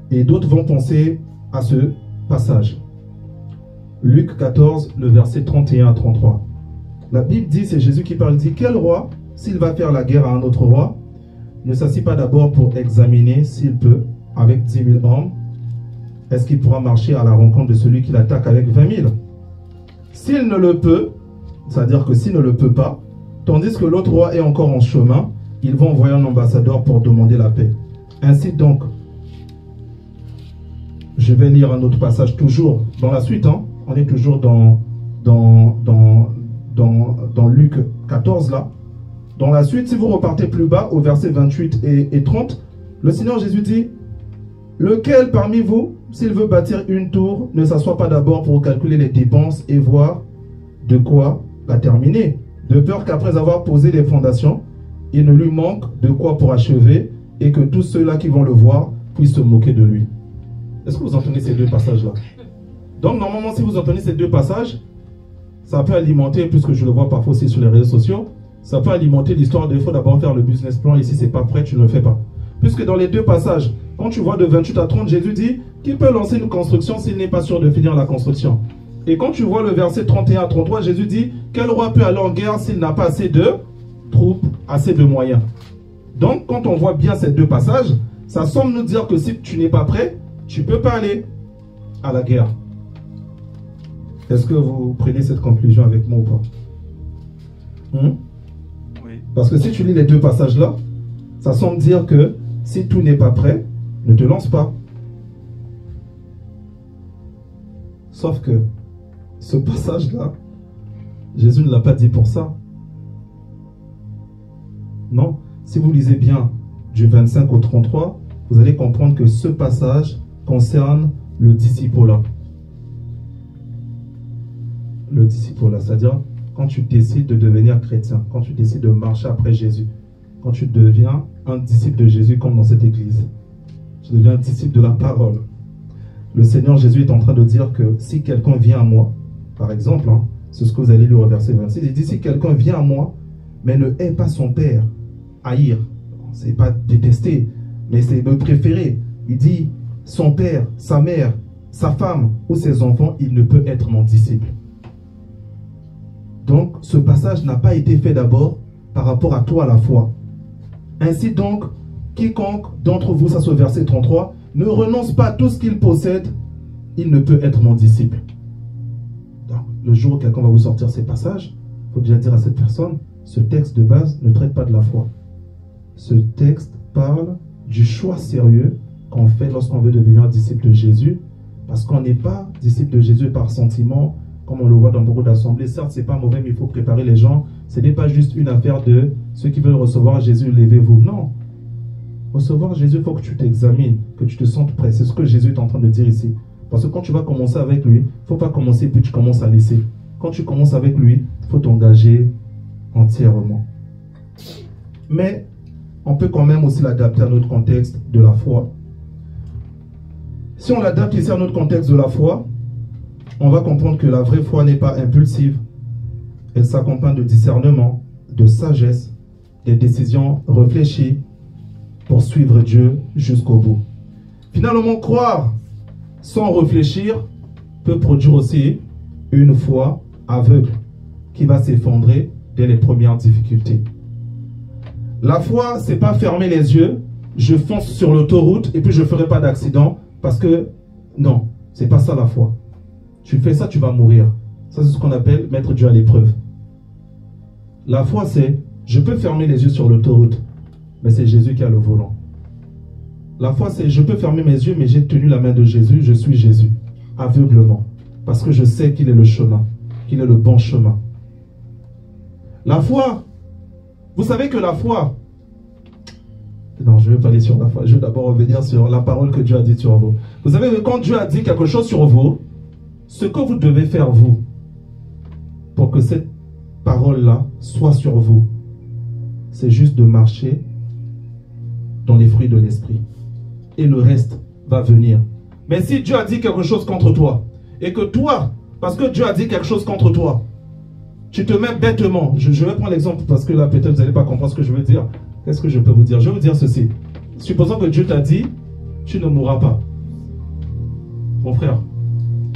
Et d'autres vont penser à ce passage. Luc 14, le verset 31 à 33. La Bible dit, c'est Jésus qui parle, dit, quel roi, s'il va faire la guerre à un autre roi, ne s'assied pas d'abord pour examiner s'il peut, avec 10 000 hommes, est-ce qu'il pourra marcher à la rencontre de celui qui l'attaque avec 20 000? S'il ne le peut, c'est-à-dire que s'il ne le peut pas, tandis que l'autre roi est encore en chemin, ils vont envoyer un ambassadeur pour demander la paix. Ainsi donc, je vais lire un autre passage, toujours dans la suite, hein. On est toujours dans Luc 14 là. Dans la suite, si vous repartez plus bas au verset 28 et 30, le Seigneur Jésus dit, lequel parmi vous, s'il veut bâtir une tour, ne s'assoit pas d'abord pour calculer les dépenses et voir de quoi la terminer, de peur qu'après avoir posé les fondations, il ne lui manque de quoi pour achever et que tous ceux-là qui vont le voir puissent se moquer de lui. Est-ce que vous entendez ces deux passages-là? Donc normalement, si vous entendez ces deux passages, ça peut alimenter, puisque je le vois parfois aussi sur les réseaux sociaux, ça peut alimenter l'histoire de il faut d'abord faire le business plan et si c'est pas prêt, tu ne le fais pas. Puisque dans les deux passages, quand tu vois de 28 à 30, Jésus dit qu'il peut lancer une construction s'il n'est pas sûr de finir la construction. Et quand tu vois le verset 31 à 33, Jésus dit quel roi peut aller en guerre s'il n'a pas assez de troupes, assez de moyens. Donc quand on voit bien ces deux passages, ça semble nous dire que si tu n'es pas prêt, tu ne peux pas aller à la guerre. Est-ce que vous prenez cette conclusion avec moi ou pas? Oui. Parce que si tu lis les deux passages-là, ça semble dire que si tout n'est pas prêt, ne te lance pas. Sauf que, ce passage-là, Jésus ne l'a pas dit pour ça. Non, si vous lisez bien du 25 au 33, vous allez comprendre que ce passage concerne le disciple-là. Le disciple-là, c'est-à-dire quand tu décides de devenir chrétien, quand tu décides de marcher après Jésus, quand tu deviens un disciple de Jésus comme dans cette église, tu deviens un disciple de la parole. Le Seigneur Jésus est en train de dire que si quelqu'un vient à moi, par exemple, hein, c'est ce que vous allez lire au verset 26, il dit si quelqu'un vient à moi, mais ne hait pas son père, haïr, c'est pas détester, mais c'est me préférer. Il dit son père, sa mère, sa femme ou ses enfants, il ne peut être mon disciple. Donc, ce passage n'a pas été fait d'abord par rapport à toi, la foi. Ainsi donc, quiconque d'entre vous, ça c'est au verset 33, ne renonce pas à tout ce qu'il possède, il ne peut être mon disciple. Donc, le jour où quelqu'un va vous sortir ces passages, il faut déjà dire à cette personne, ce texte de base ne traite pas de la foi. Ce texte parle du choix sérieux qu'on fait lorsqu'on veut devenir disciple de Jésus, parce qu'on n'est pas disciple de Jésus par sentiment, comme on le voit dans beaucoup d'assemblées. Certes, ce n'est pas mauvais, mais il faut préparer les gens. Ce n'est pas juste une affaire de ceux qui veulent recevoir Jésus, levez-vous. Non. Recevoir Jésus, il faut que tu t'examines, que tu te sentes prêt. C'est ce que Jésus est en train de dire ici. Parce que quand tu vas commencer avec lui, il ne faut pas commencer puis tu commences à laisser. Quand tu commences avec lui, il faut t'engager entièrement. Mais on peut quand même aussi l'adapter à notre contexte de la foi. Si on l'adapte ici à notre contexte de la foi, on va comprendre que la vraie foi n'est pas impulsive. Elle s'accompagne de discernement, de sagesse, des décisions réfléchies pour suivre Dieu jusqu'au bout. Finalement, croire sans réfléchir peut produire aussi une foi aveugle qui va s'effondrer dès les premières difficultés. La foi, c'est pas fermer les yeux, je fonce sur l'autoroute et puis je ne ferai pas d'accident parce que non, c'est pas ça la foi. Tu fais ça, tu vas mourir. Ça, c'est ce qu'on appelle mettre Dieu à l'épreuve. La foi, c'est je peux fermer les yeux sur l'autoroute, mais c'est Jésus qui a le volant. La foi, c'est je peux fermer mes yeux, mais j'ai tenu la main de Jésus, je suis Jésus, aveuglement, parce que je sais qu'il est le chemin, qu'il est le bon chemin. La foi, vous savez que la foi, non, je ne vais pas aller sur la foi, je vais d'abord revenir sur la parole que Dieu a dit sur vous. Vous savez que quand Dieu a dit quelque chose sur vous, ce que vous devez faire, vous, pour que cette parole-là soit sur vous, c'est juste de marcher dans les fruits de l'esprit. Et le reste va venir. Mais si Dieu a dit quelque chose contre toi, et que toi, parce que Dieu a dit quelque chose contre toi, tu te mets bêtement, je vais prendre l'exemple parce que là peut-être vous n'allez pas comprendre ce que je veux dire. Qu'est-ce que je peux vous dire? Je vais vous dire ceci. Supposons que Dieu t'a dit, tu ne mourras pas. Mon frère,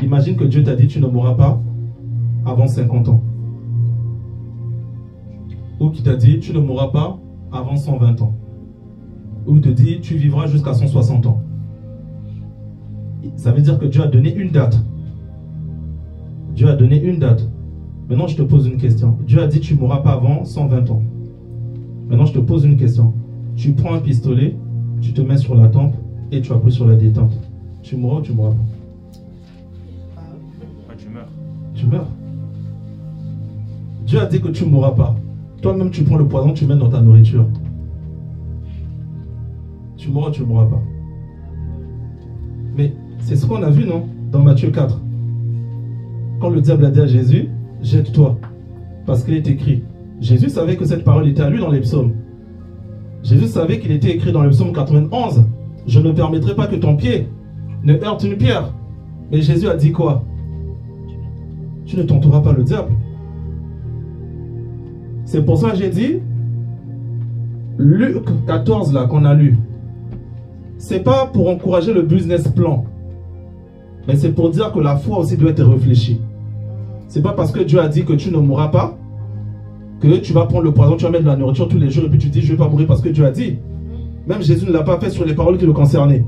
imagine que Dieu t'a dit, tu ne mourras pas avant 50 ans. Ou qui t'a dit, tu ne mourras pas avant 120 ans. Ou te dit, tu vivras jusqu'à 160 ans. Ça veut dire que Dieu a donné une date. Dieu a donné une date. Maintenant, je te pose une question. Dieu a dit, tu ne mourras pas avant 120 ans. Maintenant, je te pose une question. Tu prends un pistolet, tu te mets sur la tempe et tu appuies sur la détente. Tu mourras ou tu ne mourras pas? Tu meurs. Tu meurs. Dieu a dit que tu ne mourras pas. Toi-même, tu prends le poison, tu mets dans ta nourriture. Tu mourras ou tu ne mourras pas? Mais c'est ce qu'on a vu, non? Dans Matthieu 4. Quand le diable a dit à Jésus, jette-toi. Parce qu'il est écrit. Jésus savait que cette parole était à lui dans les psaumes. Jésus savait qu'il était écrit dans le psaume 91. Je ne permettrai pas que ton pied ne heurte une pierre. Mais Jésus a dit quoi? Tu ne tenteras pas le diable. C'est pour ça que j'ai dit, Luc 14 là qu'on a lu, c'est pas pour encourager le business plan, mais c'est pour dire que la foi aussi doit être réfléchie. C'est pas parce que Dieu a dit que tu ne mourras pas que tu vas prendre le poison, tu vas mettre de la nourriture tous les jours et puis tu dis je vais pas mourir parce que Dieu a dit. Même Jésus ne l'a pas fait sur les paroles qui le concernaient.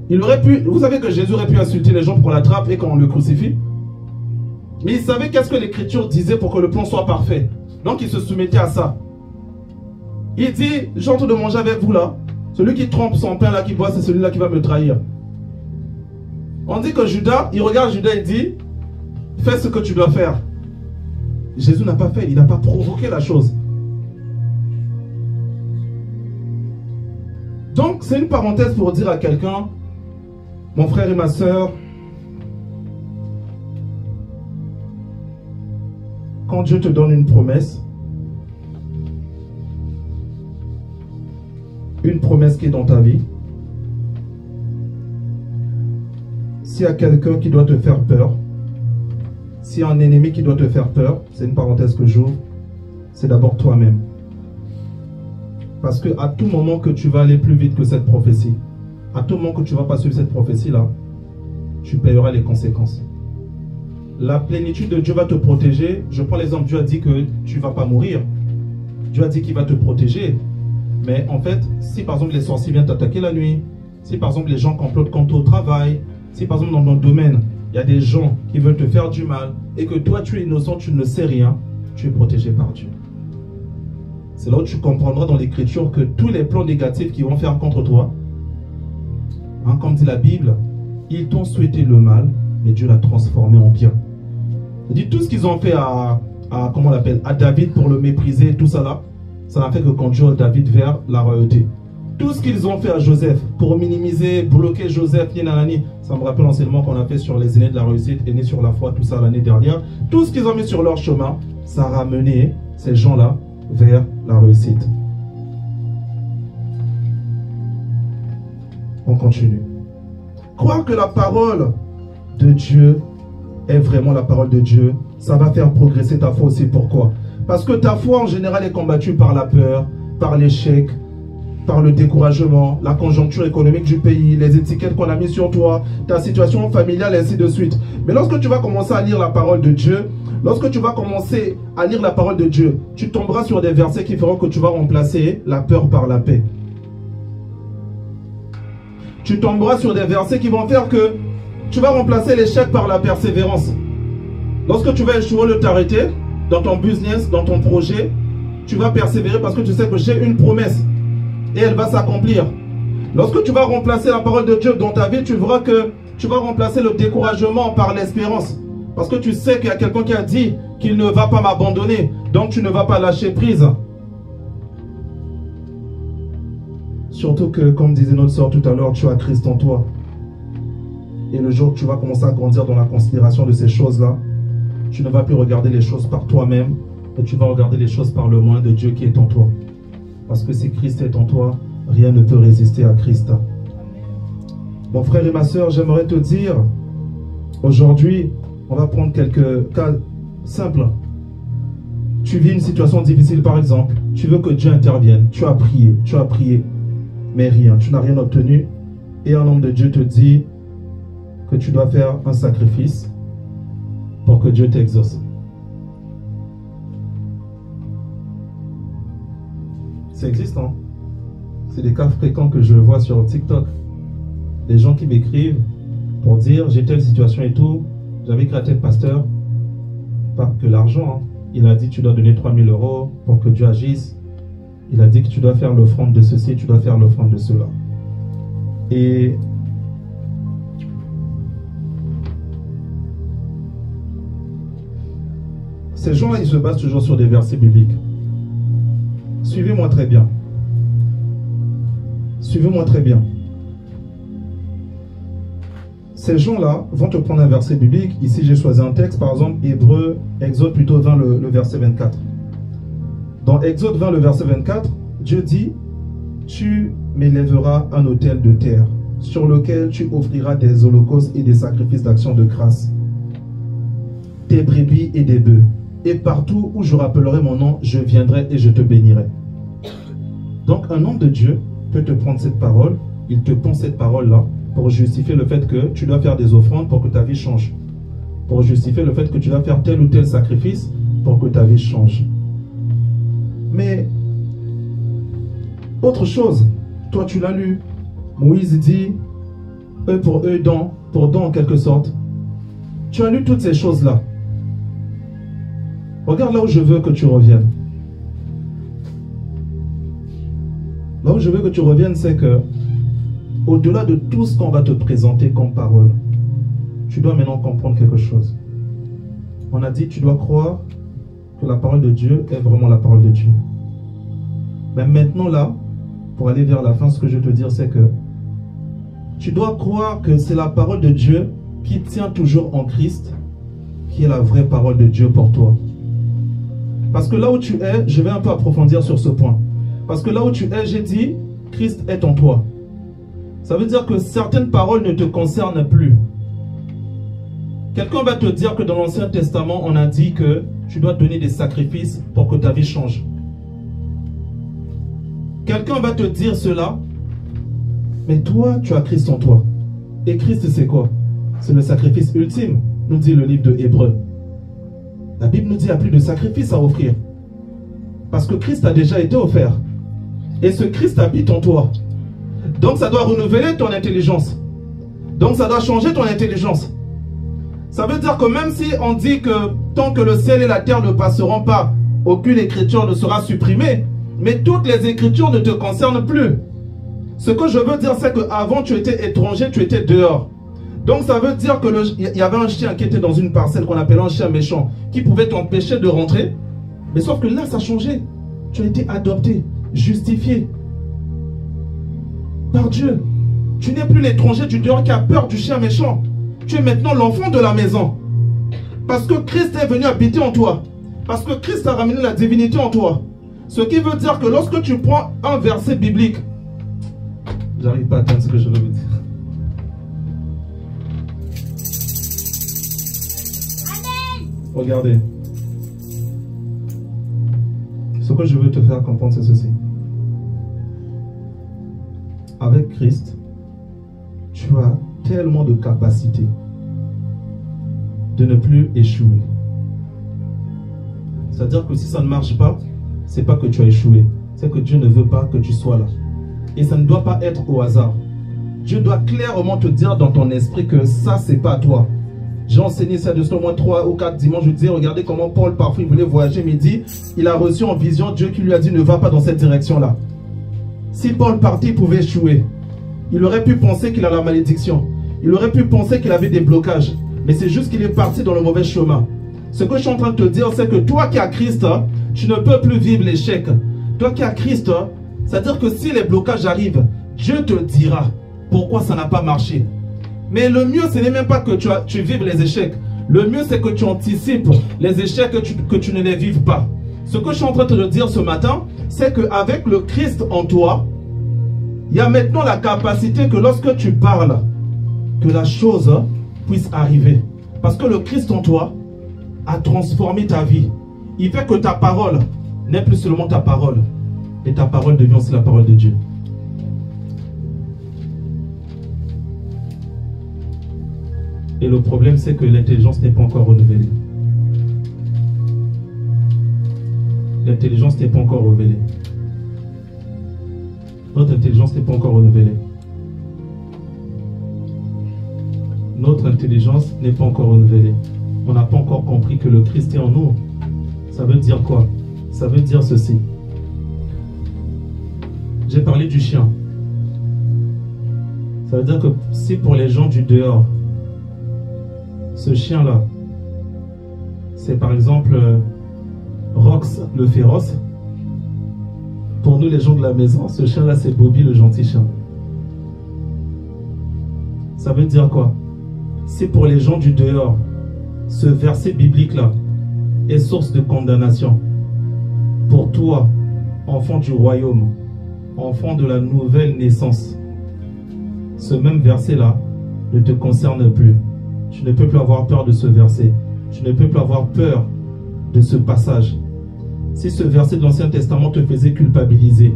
Il aurait pu, vous savez que Jésus aurait pu insulter les gens pour qu'on l'attrape et qu'on le crucifie. Mais il savait qu'est-ce que l'Écriture disait pour que le plan soit parfait. Donc il se soumettait à ça. Il dit, j'ai en train de manger avec vous là. Celui qui trempe son pain là, qui boit, c'est celui-là qui va me trahir. On dit que Judas, il regarde Judas et dit, fais ce que tu dois faire. Jésus n'a pas fait, il n'a pas provoqué la chose. Donc, c'est une parenthèse pour dire à quelqu'un, mon frère et ma soeur, quand Dieu te donne une promesse qui est dans ta vie, s'il y a quelqu'un qui doit te faire peur, s'il y a un ennemi qui doit te faire peur, c'est une parenthèse que j'ouvre, c'est d'abord toi-même. Parce que à tout moment que tu vas aller plus vite que cette prophétie, à tout moment que tu ne vas pas suivre cette prophétie-là, tu payeras les conséquences. La plénitude de Dieu va te protéger. Je prends l'exemple, Dieu a dit que tu ne vas pas mourir. Dieu a dit qu'il va te protéger. Mais en fait, si par exemple les sorciers viennent t'attaquer la nuit, si par exemple les gens complotent contre au travail, si par exemple dans ton domaine, il y a des gens qui veulent te faire du mal, et que toi tu es innocent, tu ne sais rien, tu es protégé par Dieu. C'est là où tu comprendras dans l'écriture que tous les plans négatifs qu'ils vont faire contre toi, hein, comme dit la Bible, ils t'ont souhaité le mal, mais Dieu l'a transformé en bien. Il dit tout ce qu'ils ont fait comment on l'appelle, à David pour le mépriser, tout ça là, ça n'a fait que conduire David vers la royauté. Tout ce qu'ils ont fait à Joseph pour minimiser, bloquer Joseph, ça me rappelle l'enseignement qu'on a fait sur les aînés de la réussite, aînés sur la foi, tout ça l'année dernière. Tout ce qu'ils ont mis sur leur chemin, ça a ramené ces gens-là vers la réussite. On continue. Croire que la parole de Dieu est vraiment la parole de Dieu, ça va faire progresser ta foi aussi. Pourquoi? Parce que ta foi en général est combattue par la peur, par l'échec, par le découragement, la conjoncture économique du pays, les étiquettes qu'on a mis sur toi, ta situation familiale, et ainsi de suite. Mais lorsque tu vas commencer à lire la parole de Dieu, lorsque tu vas commencer à lire la parole de Dieu, tu tomberas sur des versets qui feront que tu vas remplacer la peur par la paix. Tu tomberas sur des versets qui vont faire que tu vas remplacer l'échec par la persévérance. Lorsque tu vas échouer de t'arrêter dans ton business, dans ton projet, tu vas persévérer parce que tu sais que j'ai une promesse et elle va s'accomplir. Lorsque tu vas remplacer la parole de Dieu dans ta vie, tu verras que tu vas remplacer le découragement par l'espérance. Parce que tu sais qu'il y a quelqu'un qui a dit qu'il ne va pas m'abandonner. Donc tu ne vas pas lâcher prise. Surtout que, comme disait notre soeur tout à l'heure, tu as Christ en toi. Et le jour où tu vas commencer à grandir dans la considération de ces choses-là, tu ne vas plus regarder les choses par toi-même, mais tu vas regarder les choses par le moyen de Dieu qui est en toi. Parce que si Christ est en toi, rien ne peut résister à Christ. Mon frère et ma soeur, j'aimerais te dire, aujourd'hui, on va prendre quelques cas simples. Tu vis une situation difficile par exemple, tu veux que Dieu intervienne, tu as prié, mais rien, tu n'as rien obtenu. Et un homme de Dieu te dit que tu dois faire un sacrifice pour que Dieu t'exauce. Ça existe, hein? C'est des cas fréquents que je vois sur TikTok. Des gens qui m'écrivent pour dire j'ai telle situation et tout, j'avais créé tel pasteur, pas que l'argent, hein. Il a dit tu dois donner 3000 € pour que Dieu agisse. Il a dit que tu dois faire l'offrande de ceci, tu dois faire l'offrande de cela. Et ces gens-là, ils se basent toujours sur des versets bibliques. Suivez-moi très bien. Suivez-moi très bien. Ces gens-là vont te prendre un verset biblique. Ici, j'ai choisi un texte, par exemple, Exode plutôt 20, le verset 24. Dans Exode 20, le verset 24, Dieu dit « Tu m'élèveras un autel de terre, sur lequel tu offriras des holocaustes et des sacrifices d'action de grâce, des brebis et des bœufs. Et partout où je rappellerai mon nom, je viendrai et je te bénirai. » Donc, un homme de Dieu peut te prendre cette parole, il te pond cette parole-là, pour justifier le fait que tu dois faire des offrandes pour que ta vie change. Pour justifier le fait que tu dois faire tel ou tel sacrifice pour que ta vie change. Mais, autre chose, toi tu l'as lu, Moïse dit, eux pour eux, pour don en quelque sorte. Tu as lu toutes ces choses-là. Regarde là où je veux que tu reviennes. Là où je veux que tu reviennes, c'est que au-delà de tout ce qu'on va te présenter comme parole, tu dois maintenant comprendre quelque chose. On a dit, tu dois croire que la parole de Dieu est vraiment la parole de Dieu. Mais maintenant là, pour aller vers la fin, ce que je veux te dire, c'est que tu dois croire que c'est la parole de Dieu qui tient toujours en Christ, qui est la vraie parole de Dieu pour toi. Parce que là où tu es, je vais un peu approfondir sur ce point. Parce que là où tu es, j'ai dit, Christ est en toi. Ça veut dire que certaines paroles ne te concernent plus. Quelqu'un va te dire que dans l'Ancien Testament, on a dit que tu dois donner des sacrifices pour que ta vie change. Quelqu'un va te dire cela, mais toi, tu as Christ en toi. Et Christ, c'est quoi? C'est le sacrifice ultime, nous dit le livre de Hébreux. La Bible nous dit qu'il n'y a plus de sacrifice à offrir. Parce que Christ a déjà été offert. Et ce Christ habite en toi. Donc ça doit renouveler ton intelligence. Donc ça doit changer ton intelligence. Ça veut dire que même si on dit que tant que le ciel et la terre ne passeront pas, aucune écriture ne sera supprimée, mais toutes les écritures ne te concernent plus. Ce que je veux dire, c'est qu'avant tu étais étranger, tu étais dehors. Donc ça veut dire qu'il y avait un chien qui était dans une parcelle qu'on appelait un chien méchant, qui pouvait t'empêcher de rentrer. Mais sauf que là, ça a changé. Tu as été adopté, justifié par Dieu. Tu n'es plus l'étranger du dehors qui a peur du chien méchant. Tu es maintenant l'enfant de la maison. Parce que Christ est venu habiter en toi. Parce que Christ a ramené la divinité en toi. Ce qui veut dire que lorsque tu prends un verset biblique, j'arrive pas à atteindre ce que je veux vous dire. Regardez. Ce que je veux te faire comprendre, c'est ceci. Avec Christ, tu as tellement de capacité de ne plus échouer. C'est-à-dire que si ça ne marche pas, c'est pas que tu as échoué. C'est que Dieu ne veut pas que tu sois là. Et ça ne doit pas être au hasard. Dieu doit clairement te dire dans ton esprit que ça, c'est pas toi. J'ai enseigné ça de au moins 3 ou 4 dimanches. Je disais, regardez comment Paul, parfois, il voulait voyager, mais il dit, il a reçu en vision Dieu qui lui a dit, ne va pas dans cette direction-là. Si Paul partait, il pouvait échouer. Il aurait pu penser qu'il a la malédiction. Il aurait pu penser qu'il avait des blocages. Mais c'est juste qu'il est parti dans le mauvais chemin. Ce que je suis en train de te dire, c'est que toi qui as Christ, tu ne peux plus vivre l'échec. Toi qui as Christ, c'est-à-dire que si les blocages arrivent, Dieu te dira pourquoi ça n'a pas marché. Mais le mieux, ce n'est même pas que tu vives les échecs. Le mieux, c'est que tu anticipes les échecs, que tu ne les vives pas. Ce que je suis en train de te dire ce matin, c'est qu'avec le Christ en toi, il y a maintenant la capacité que lorsque tu parles, que la chose puisse arriver. Parce que le Christ en toi a transformé ta vie. Il fait que ta parole n'est plus seulement ta parole, mais ta parole devient aussi la parole de Dieu. Et le problème, c'est que l'intelligence n'est pas encore renouvelée. L'intelligence n'est pas encore révélée. Notre intelligence n'est pas encore renouvelée. Notre intelligence n'est pas encore renouvelée. On n'a pas encore compris que le Christ est en nous. Ça veut dire quoi? Ça veut dire ceci. J'ai parlé du chien. Ça veut dire que si pour les gens du dehors, ce chien-là, c'est par exemple Rox le féroce. Pour nous les gens de la maison, ce chien-là c'est Bobby le gentil chien. Ça veut dire quoi? Si pour les gens du dehors, ce verset biblique-là est source de condamnation, pour toi, enfant du royaume, enfant de la nouvelle naissance, ce même verset-là ne te concerne plus. Tu ne peux plus avoir peur de ce verset. Tu ne peux plus avoir peur de ce passage. Si ce verset de l'Ancien Testament te faisait culpabiliser,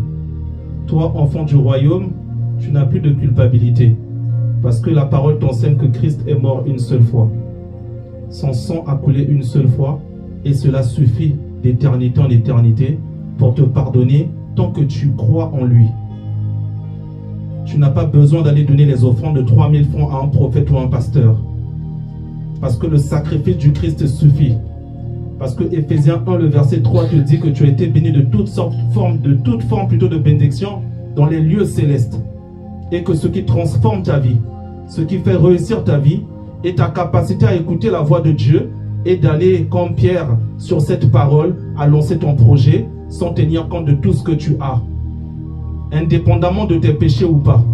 toi, enfant du royaume, tu n'as plus de culpabilité. Parce que la parole t'enseigne que Christ est mort une seule fois. Son sang a coulé une seule fois et cela suffit d'éternité en éternité pour te pardonner tant que tu crois en lui. Tu n'as pas besoin d'aller donner les offrandes de 3000 francs à un prophète ou à un pasteur. Parce que le sacrifice du Christ suffit. Parce que Éphésiens 1, le verset 3 te dit que tu as été béni de toute forme de bénédiction dans les lieux célestes. Et que ce qui transforme ta vie, ce qui fait réussir ta vie, est ta capacité à écouter la voix de Dieu et d'aller comme Pierre sur cette parole, à lancer ton projet sans tenir compte de tout ce que tu as. Indépendamment de tes péchés ou pas.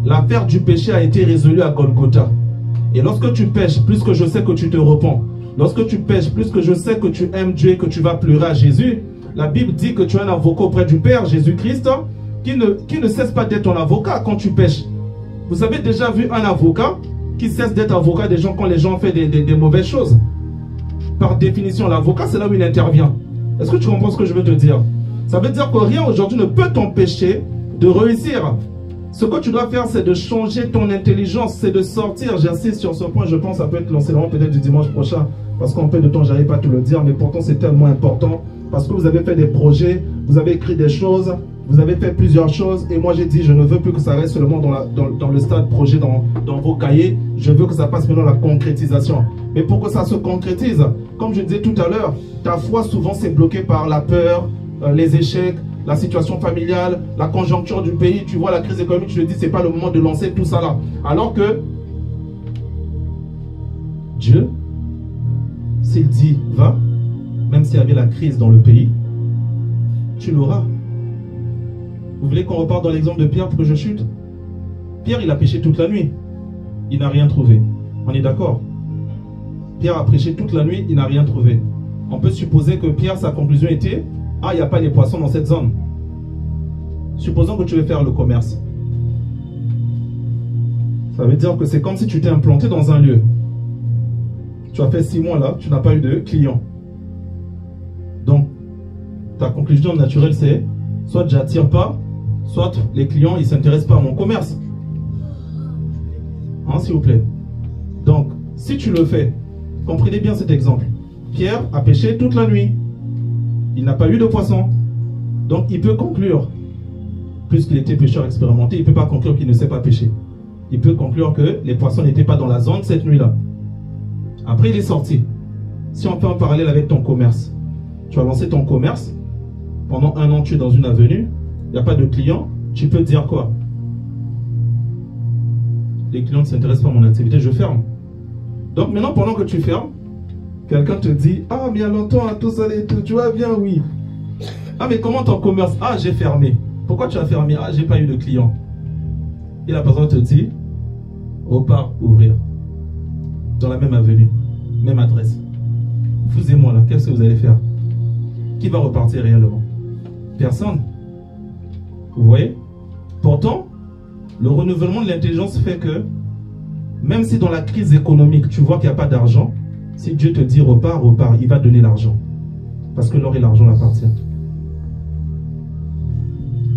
L'affaire du péché a été résolue à Golgotha. Et lorsque tu pêches, plus que je sais que tu te repens, lorsque tu pêches, plus que je sais que tu aimes Dieu et que tu vas pleurer à Jésus, la Bible dit que tu as un avocat auprès du Père, Jésus-Christ, qui ne cesse pas d'être ton avocat quand tu pêches. Vous avez déjà vu un avocat qui cesse d'être avocat des gens quand les gens font des mauvaises choses? Par définition, l'avocat, c'est là où il intervient. Est-ce que tu comprends ce que je veux te dire? Ça veut dire que rien aujourd'hui ne peut t'empêcher de réussir. Ce que tu dois faire, c'est de changer ton intelligence, c'est de sortir. J'insiste sur ce point, je pense que ça peut être l'enseignement peut-être du dimanche prochain, parce qu'en peu de temps, je n'arrive pas à te le dire, mais pourtant c'est tellement important, parce que vous avez fait des projets, vous avez écrit des choses, vous avez fait plusieurs choses, et moi j'ai dit, je ne veux plus que ça reste seulement dans le stade projet, dans vos cahiers, je veux que ça passe maintenant à la concrétisation. Mais pour que ça se concrétise, comme je disais tout à l'heure, ta foi souvent c'est bloqué par la peur, les échecs, la situation familiale, la conjoncture du pays, tu vois la crise économique, tu te dis c'est pas le moment de lancer tout ça là. Alors que Dieu, s'il dit va, même s'il y avait la crise dans le pays, tu l'auras. Vous voulez qu'on reparte dans l'exemple de Pierre pour que je chute? Pierre, il a péché toute la nuit. Il n'a rien trouvé. On est d'accord? Pierre a prêché toute la nuit, il n'a rien trouvé. On peut supposer que Pierre, sa conclusion était: ah, il n'y a pas les poissons dans cette zone. Supposons que tu veux faire le commerce. Ça veut dire que c'est comme si tu t'es implanté dans un lieu. Tu as fait 6 mois là, tu n'as pas eu de clients. Donc, ta conclusion naturelle c'est: soit j'attire pas, soit les clients ils ne s'intéressent pas à mon commerce. Hein, s'il vous plaît. Donc, si tu le fais, comprenez bien cet exemple. Pierre a pêché toute la nuit. Il n'a pas eu de poisson. Donc, il peut conclure, puisqu'il était pêcheur expérimenté, il ne peut pas conclure qu'il ne sait pas pêcher. Il peut conclure que les poissons n'étaient pas dans la zone cette nuit-là. Après, il est sorti. Si on fait un parallèle avec ton commerce, tu as lancé ton commerce, pendant 1 an, tu es dans une avenue, il n'y a pas de clients, tu peux dire quoi? Les clients ne s'intéressent pas à mon activité, je ferme. Donc maintenant, pendant que tu fermes, quelqu'un te dit: ah, mais il y a longtemps, tout ça, tu vas bien, oui. Ah, mais comment ton commerce? Ah, j'ai fermé. Pourquoi tu as fermé? Ah, j'ai pas eu de clients. Et la personne te dit: repars ouvrir. Dans la même avenue, même adresse. Vous et moi là, qu'est-ce que vous allez faire? Qui va repartir réellement? Personne. Vous voyez? Pourtant, le renouvellement de l'intelligence fait que, même si dans la crise économique, tu vois qu'il n'y a pas d'argent, si Dieu te dit repars, repars, il va donner l'argent. Parce que l'or et l'argent l'appartiennent.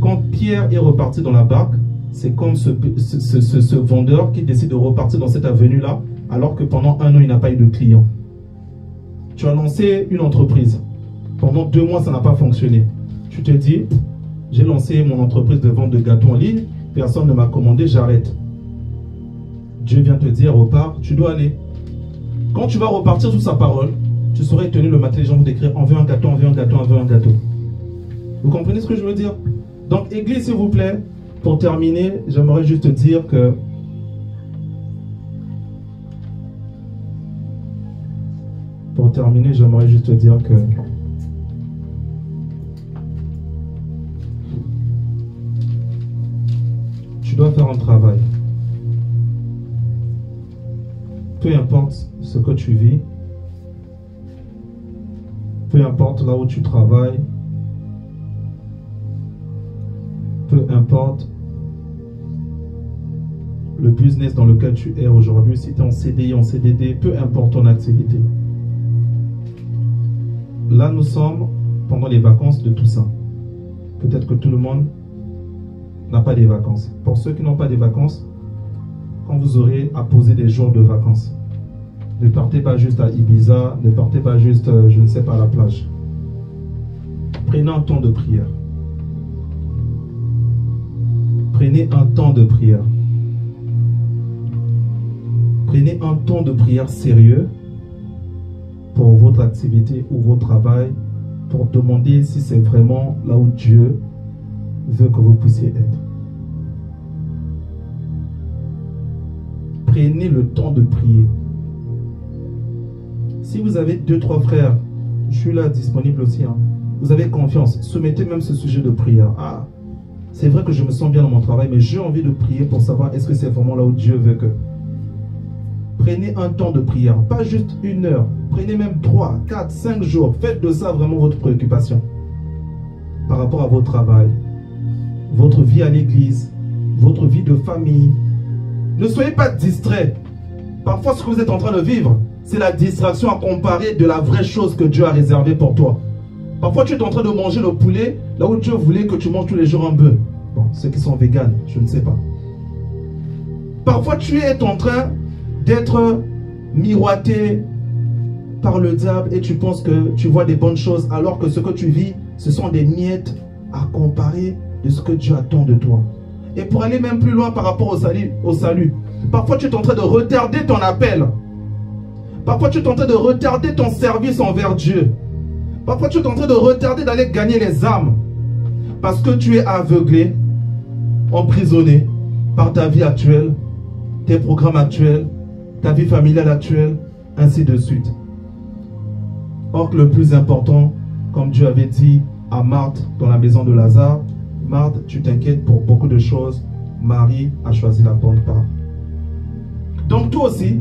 Quand Pierre est reparti dans la barque, c'est comme ce vendeur qui décide de repartir dans cette avenue-là, alors que pendant 1 an, il n'a pas eu de clients. Tu as lancé une entreprise. Pendant 2 mois, ça n'a pas fonctionné. Tu te dis: j'ai lancé mon entreprise de vente de gâteaux en ligne, personne ne m'a commandé, j'arrête. Dieu vient te dire: repars, tu dois aller. Quand tu vas repartir sous sa parole, tu seras étonné le matin, les gens vont t'écrire: on veut un gâteau, on veut un gâteau, on veut un gâteau. Vous comprenez ce que je veux dire? Donc, Église, s'il vous plaît, pour terminer, j'aimerais juste dire que tu dois faire un travail. Peu importe ce que tu vis, peu importe là où tu travailles, peu importe le business dans lequel tu es aujourd'hui, si tu es en CDI, en CDD, peu importe ton activité. Là, nous sommes pendant les vacances de Toussaint. Peut-être que tout le monde n'a pas des vacances. Pour ceux qui n'ont pas des vacances, quand vous aurez à poser des jours de vacances, ne partez pas juste à Ibiza, ne partez pas juste, je ne sais pas, à la plage. Prenez un temps de prière. Prenez un temps de prière. Prenez un temps de prière sérieux pour votre activité ou votre travail, pour demander si c'est vraiment là où Dieu veut que vous puissiez être. Prenez le temps de prier. Si vous avez 2-3 frères, je suis là disponible aussi. Hein. Vous avez confiance. Soumettez même ce sujet de prière. Ah, c'est vrai que je me sens bien dans mon travail, mais j'ai envie de prier pour savoir est-ce que c'est vraiment là où Dieu veut que... Prenez un temps de prière, pas juste 1 heure. Prenez même 3, 4, 5 jours. Faites de ça vraiment votre préoccupation. Par rapport à votre travail, votre vie à l'église, votre vie de famille. Ne soyez pas distraits. Parfois, ce que vous êtes en train de vivre, c'est la distraction à comparer de la vraie chose que Dieu a réservée pour toi. Parfois, tu es en train de manger le poulet là où Dieu voulait que tu manges tous les jours un bœuf. Bon, ceux qui sont véganes, je ne sais pas. Parfois, tu es en train d'être miroité par le diable et tu penses que tu vois des bonnes choses alors que ce que tu vis, ce sont des miettes à comparer de ce que Dieu attend de toi. Et pour aller même plus loin par rapport au salut, parfois tu es en train de retarder ton appel. Parfois tu es en train de retarder ton service envers Dieu. Parfois tu es en train de retarder d'aller gagner les âmes. Parce que tu es aveuglé, emprisonné par ta vie actuelle, tes programmes actuels, ta vie familiale actuelle, ainsi de suite. Or que le plus important, comme Dieu avait dit à Marthe dans la maison de Lazare, Marthe, tu t'inquiètes pour beaucoup de choses, Marie a choisi la bonne part. Donc toi aussi,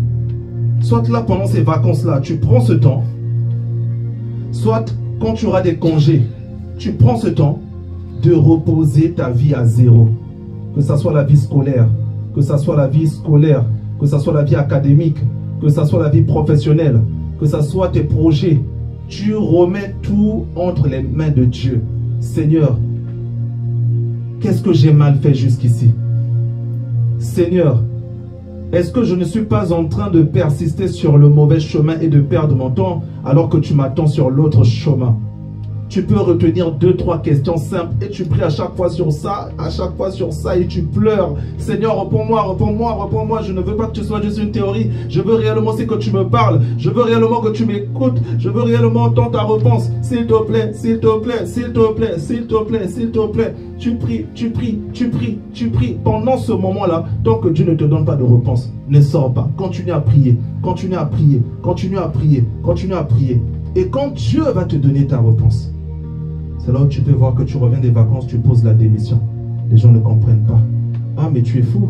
soit là pendant ces vacances-là, tu prends ce temps, soit quand tu auras des congés, tu prends ce temps de reposer ta vie à zéro. Que ce soit la vie scolaire, que ce soit la vie scolaire, que ce soit la vie académique, que ce soit la vie professionnelle, que ce soit tes projets. Tu remets tout entre les mains de Dieu. Seigneur, qu'est-ce que j'ai mal fait jusqu'ici? Seigneur, est-ce que je ne suis pas en train de persister sur le mauvais chemin et de perdre mon temps alors que tu m'attends sur l'autre chemin? Tu peux retenir 2-3 questions simples et tu pries à chaque fois sur ça, et tu pleures. Seigneur, réponds-moi, réponds-moi, réponds-moi. Je ne veux pas que tu sois juste une théorie. Je veux réellement aussi que tu me parles. Je veux réellement que tu m'écoutes. Je veux réellement entendre ta réponse. S'il te plaît, s'il te plaît, s'il te plaît, s'il te plaît, s'il te plaît. Tu pries, tu pries, tu pries, tu pries. Pendant ce moment-là, tant que Dieu ne te donne pas de réponse, ne sors pas. Continue à prier, continue à prier, continue à prier, continue à prier. Et quand Dieu va te donner ta réponse, c'est là où tu peux voir que tu reviens des vacances, tu poses la démission. Les gens ne comprennent pas. Ah, mais tu es fou.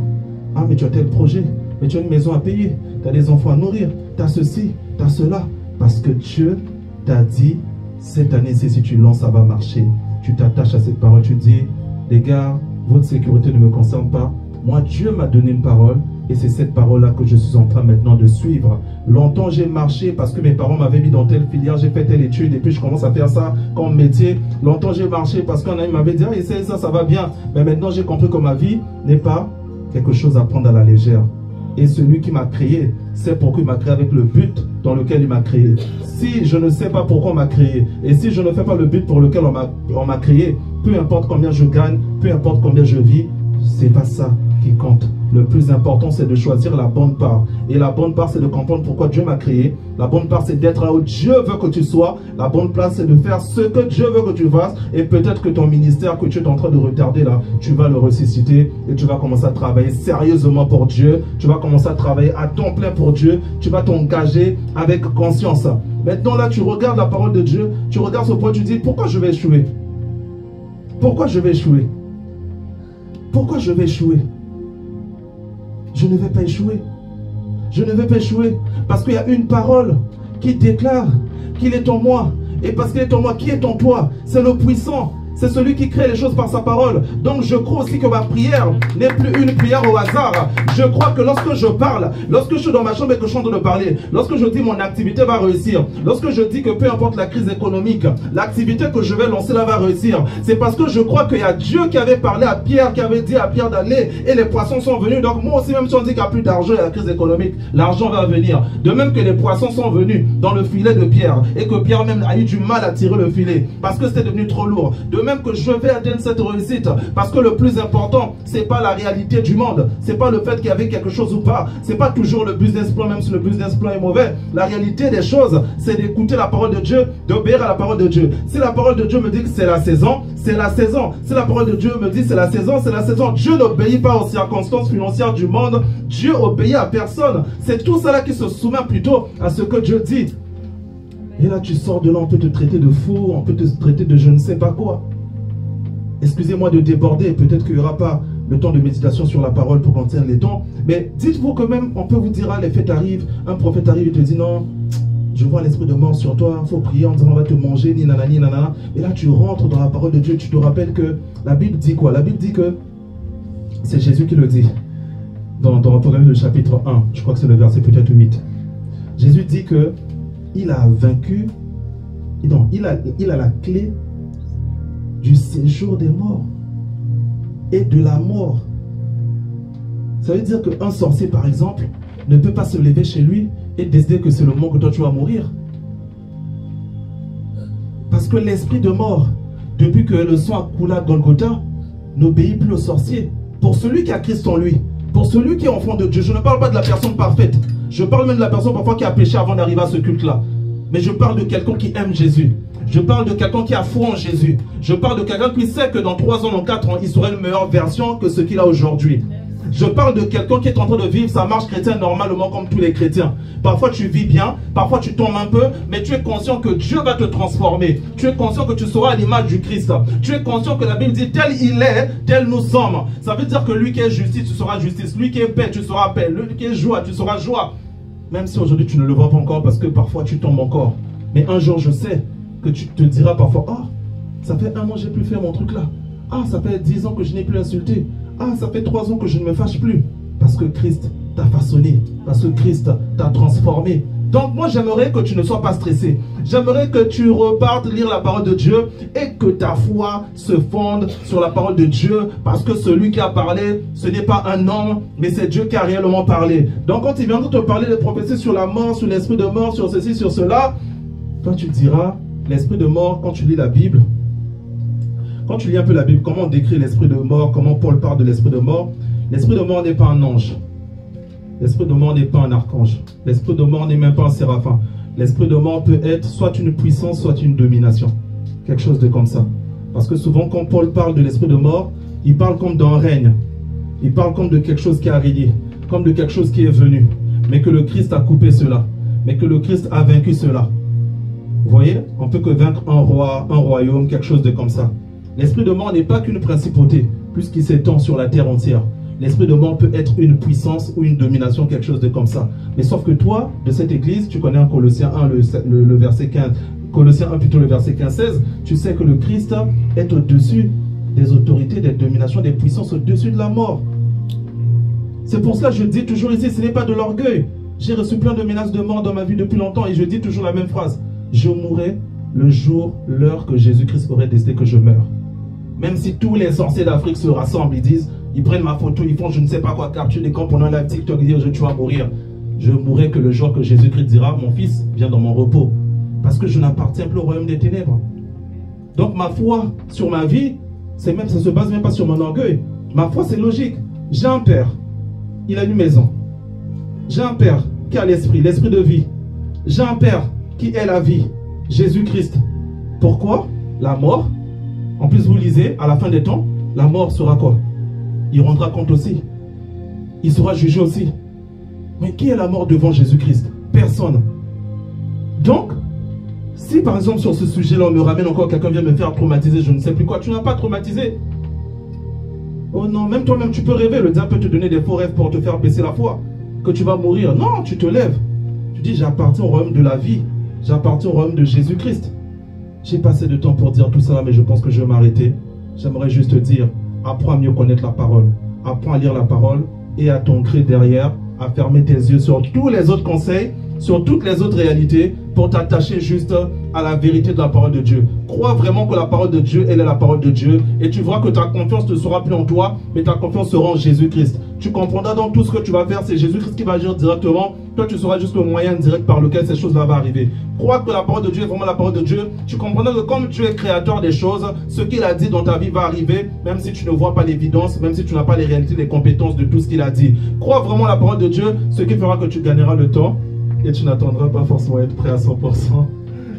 Ah, mais tu as tel projet. Mais tu as une maison à payer. Tu as des enfants à nourrir. Tu as ceci, tu as cela. Parce que Dieu t'a dit, cette année-ci, si tu lances, ça va marcher. Tu t'attaches à cette parole. Tu dis, les gars, votre sécurité ne me concerne pas. Moi, Dieu m'a donné une parole. Et c'est cette parole-là que je suis en train maintenant de suivre. Longtemps, j'ai marché parce que mes parents m'avaient mis dans telle filière, j'ai fait telle étude et puis je commence à faire ça comme métier. Longtemps, j'ai marché parce qu'un ami m'avait dit, ah, essaye ça, ça va bien. Mais maintenant, j'ai compris que ma vie n'est pas quelque chose à prendre à la légère. Et celui qui m'a créé, c'est pourquoi il m'a créé avec le but dans lequel il m'a créé. Si je ne sais pas pourquoi on m'a créé, et si je ne fais pas le but pour lequel on m'a créé, peu importe combien je gagne, peu importe combien je vis, c'est pas ça qui compte. Le plus important, c'est de choisir la bonne part. Et la bonne part, c'est de comprendre pourquoi Dieu m'a créé. La bonne part, c'est d'être là où Dieu veut que tu sois. La bonne place, c'est de faire ce que Dieu veut que tu fasses. Et peut-être que ton ministère que tu es en train de retarder là, tu vas le ressusciter et tu vas commencer à travailler sérieusement pour Dieu. Tu vas commencer à travailler à temps plein pour Dieu. Tu vas t'engager avec conscience. Maintenant là, tu regardes la parole de Dieu. Tu regardes ce point, tu dis, pourquoi je vais échouer? Pourquoi je vais échouer? Pourquoi je vais échouer? Je ne vais pas échouer. Je ne vais pas échouer. Parce qu'il y a une parole qui déclare qu'il est en moi. Et parce qu'il est en moi, qui est en toi? C'est le puissant. C'est celui qui crée les choses par sa parole. Donc je crois aussi que ma prière n'est plus une prière au hasard. Je crois que lorsque je parle, lorsque je suis dans ma chambre et que je suis en train de parler, lorsque je dis mon activité va réussir, lorsque je dis que peu importe la crise économique, l'activité que je vais lancer là va réussir, c'est parce que je crois qu'il y a Dieu qui avait parlé à Pierre, qui avait dit à Pierre d'aller et les poissons sont venus. Donc moi aussi, même si on dit qu'il n'y a plus d'argent et la crise économique, l'argent va venir. De même que les poissons sont venus dans le filet de Pierre et que Pierre même a eu du mal à tirer le filet parce que c'était devenu trop lourd. De même que je vais atteindre cette réussite parce que le plus important, c'est pas la réalité du monde, c'est pas le fait qu'il y avait quelque chose ou pas, c'est pas toujours le business plan, même si le business plan est mauvais. La réalité des choses, c'est d'écouter la parole de Dieu, d'obéir à la parole de Dieu. Si la parole de Dieu me dit que c'est la saison, c'est la saison. Si la parole de Dieu me dit c'est la saison, c'est la saison. Dieu n'obéit pas aux circonstances financières du monde. Dieu obéit à personne. C'est tout cela qui se soumet plutôt à ce que Dieu dit. Et là, tu sors de là, on peut te traiter de fou, on peut te traiter de je ne sais pas quoi. Excusez-moi de déborder, peut-être qu'il n'y aura pas le temps de méditation sur la parole pour qu'on tienne les temps. Mais dites-vous quand même, on peut vous dire, ah, les fêtes arrivent, un prophète arrive et te dit, non, je vois l'esprit de mort sur toi, il faut prier en disant, on va te manger, ni nanani, nanana. Et là, tu rentres dans la parole de Dieu, tu te rappelles que la Bible dit quoi? La Bible dit que, c'est Jésus qui le dit, dans Apocalypse le chapitre 1, je crois que c'est le verset peut-être 8. Jésus dit que il a vaincu, non, il a la clé du séjour des morts et de la mort. Ça veut dire qu'un sorcier, par exemple, ne peut pas se lever chez lui et décider que c'est le moment que toi tu vas mourir. Parce que l'esprit de mort, depuis que le sang a coulé à Golgotha, n'obéit plus au sorcier. Pour celui qui a Christ en lui, pour celui qui est enfant de Dieu, je ne parle pas de la personne parfaite. Je parle même de la personne parfois qui a péché avant d'arriver à ce culte-là. Mais je parle de quelqu'un qui aime Jésus. Je parle de quelqu'un qui a foi en Jésus. Je parle de quelqu'un qui sait que dans 3 ans, dans 4 ans, il sera une meilleure version que ce qu'il a aujourd'hui. Je parle de quelqu'un qui est en train de vivre sa marche chrétienne normalement comme tous les chrétiens. Parfois tu vis bien, parfois tu tombes un peu, mais tu es conscient que Dieu va te transformer. Tu es conscient que tu seras à l'image du Christ. Tu es conscient que la Bible dit tel il est, tel nous sommes. Ça veut dire que lui qui est justice, tu seras justice. Lui qui est paix, tu seras paix. Lui qui est joie, tu seras joie. Même si aujourd'hui tu ne le vois pas encore parce que parfois tu tombes encore. Mais un jour je sais que tu te diras parfois, ah, ça fait 1 an que je n'ai plus fait mon truc là. Ah, ça fait 10 ans que je n'ai plus insulté. Ah, ça fait 3 ans que je ne me fâche plus. Parce que Christ t'a façonné. Parce que Christ t'a transformé. Donc moi j'aimerais que tu ne sois pas stressé. J'aimerais que tu repartes lire la parole de Dieu et que ta foi se fonde sur la parole de Dieu. Parce que celui qui a parlé, ce n'est pas un homme, mais c'est Dieu qui a réellement parlé. Donc quand il viendra te parler de prophéties sur la mort, sur l'esprit de mort, sur ceci, sur cela, toi tu diras, l'esprit de mort, quand tu lis la Bible, quand tu lis un peu la Bible, comment on décrit l'esprit de mort, comment Paul parle de l'esprit de mort, l'esprit de mort n'est pas un ange. L'esprit de mort n'est pas un archange. L'esprit de mort n'est même pas un séraphin. L'esprit de mort peut être soit une puissance, soit une domination. Quelque chose de comme ça. Parce que souvent, quand Paul parle de l'esprit de mort, il parle comme d'un règne. Il parle comme de quelque chose qui a régné, comme de quelque chose qui est venu. Mais que le Christ a coupé cela. Mais que le Christ a vaincu cela. Vous voyez? On peut que vaincre un roi, un royaume, quelque chose de comme ça. L'esprit de mort n'est pas qu'une principauté, puisqu'il s'étend sur la terre entière. L'esprit de mort peut être une puissance ou une domination, quelque chose de comme ça. Mais sauf que toi, de cette église, tu connais en Colossiens 1, le verset 15, Colossiens 1 plutôt le verset 15-16, tu sais que le Christ est au-dessus des autorités, des dominations, des puissances, au-dessus de la mort. C'est pour cela que je dis toujours ici, ce n'est pas de l'orgueil. J'ai reçu plein de menaces de mort dans ma vie depuis longtemps et je dis toujours la même phrase. Je mourrai le jour, l'heure que Jésus-Christ aurait décidé que je meure. Même si tous les sorciers d'Afrique se rassemblent, ils disent, ils prennent ma photo, ils font je ne sais pas quoi, capture d'écran pendant la TikTok, ils disent tu vas mourir. Je mourrai que le jour que Jésus-Christ dira, mon fils, viens dans mon repos. Parce que je n'appartiens plus au royaume des ténèbres. Donc ma foi sur ma vie, ça ne se base même pas sur mon orgueil. Ma foi c'est logique. J'ai un père, il a une maison. J'ai un père qui a l'esprit de vie. J'ai un père qui est la vie, Jésus-Christ. Pourquoi? La mort. En plus vous lisez, à la fin des temps, la mort sera quoi? Il rendra compte aussi. Il sera jugé aussi. Mais qui est la mort devant Jésus-Christ? Personne. Donc, si par exemple sur ce sujet-là on me ramène encore, quelqu'un vient me faire traumatiser, je ne sais plus quoi, tu n'as pas traumatisé. Oh non, même toi-même tu peux rêver, le diable peut te donner des faux rêves pour te faire baisser la foi. Que tu vas mourir. Non, tu te lèves. Tu dis j'appartiens au royaume de la vie. J'appartiens au royaume de Jésus-Christ. J'ai passé de temps pour dire tout ça, mais je pense que je vais m'arrêter. J'aimerais juste te dire, apprends à mieux connaître la parole. Apprends à lire la parole et à t'ancrer derrière, à fermer tes yeux sur tous les autres conseils, sur toutes les autres réalités, pour t'attacher juste à la vérité de la parole de Dieu. Crois vraiment que la parole de Dieu, elle est la parole de Dieu, et tu verras que ta confiance ne sera plus en toi, mais ta confiance sera en Jésus-Christ. Tu comprendras donc tout ce que tu vas faire, c'est Jésus-Christ qui va agir directement. Toi, tu seras juste le moyen direct par lequel ces choses-là vont arriver. Crois que la parole de Dieu est vraiment la parole de Dieu. Tu comprendras que comme tu es créateur des choses, ce qu'il a dit dans ta vie va arriver, même si tu ne vois pas l'évidence, même si tu n'as pas les réalités, les compétences de tout ce qu'il a dit. Crois vraiment la parole de Dieu, ce qui fera que tu gagneras le temps et tu n'attendras pas forcément être prêt à 100%.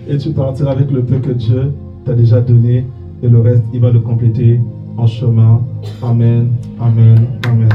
Et tu partiras avec le peu que Dieu t'a déjà donné et le reste, il va le compléter en chemin. Amen, amen, amen.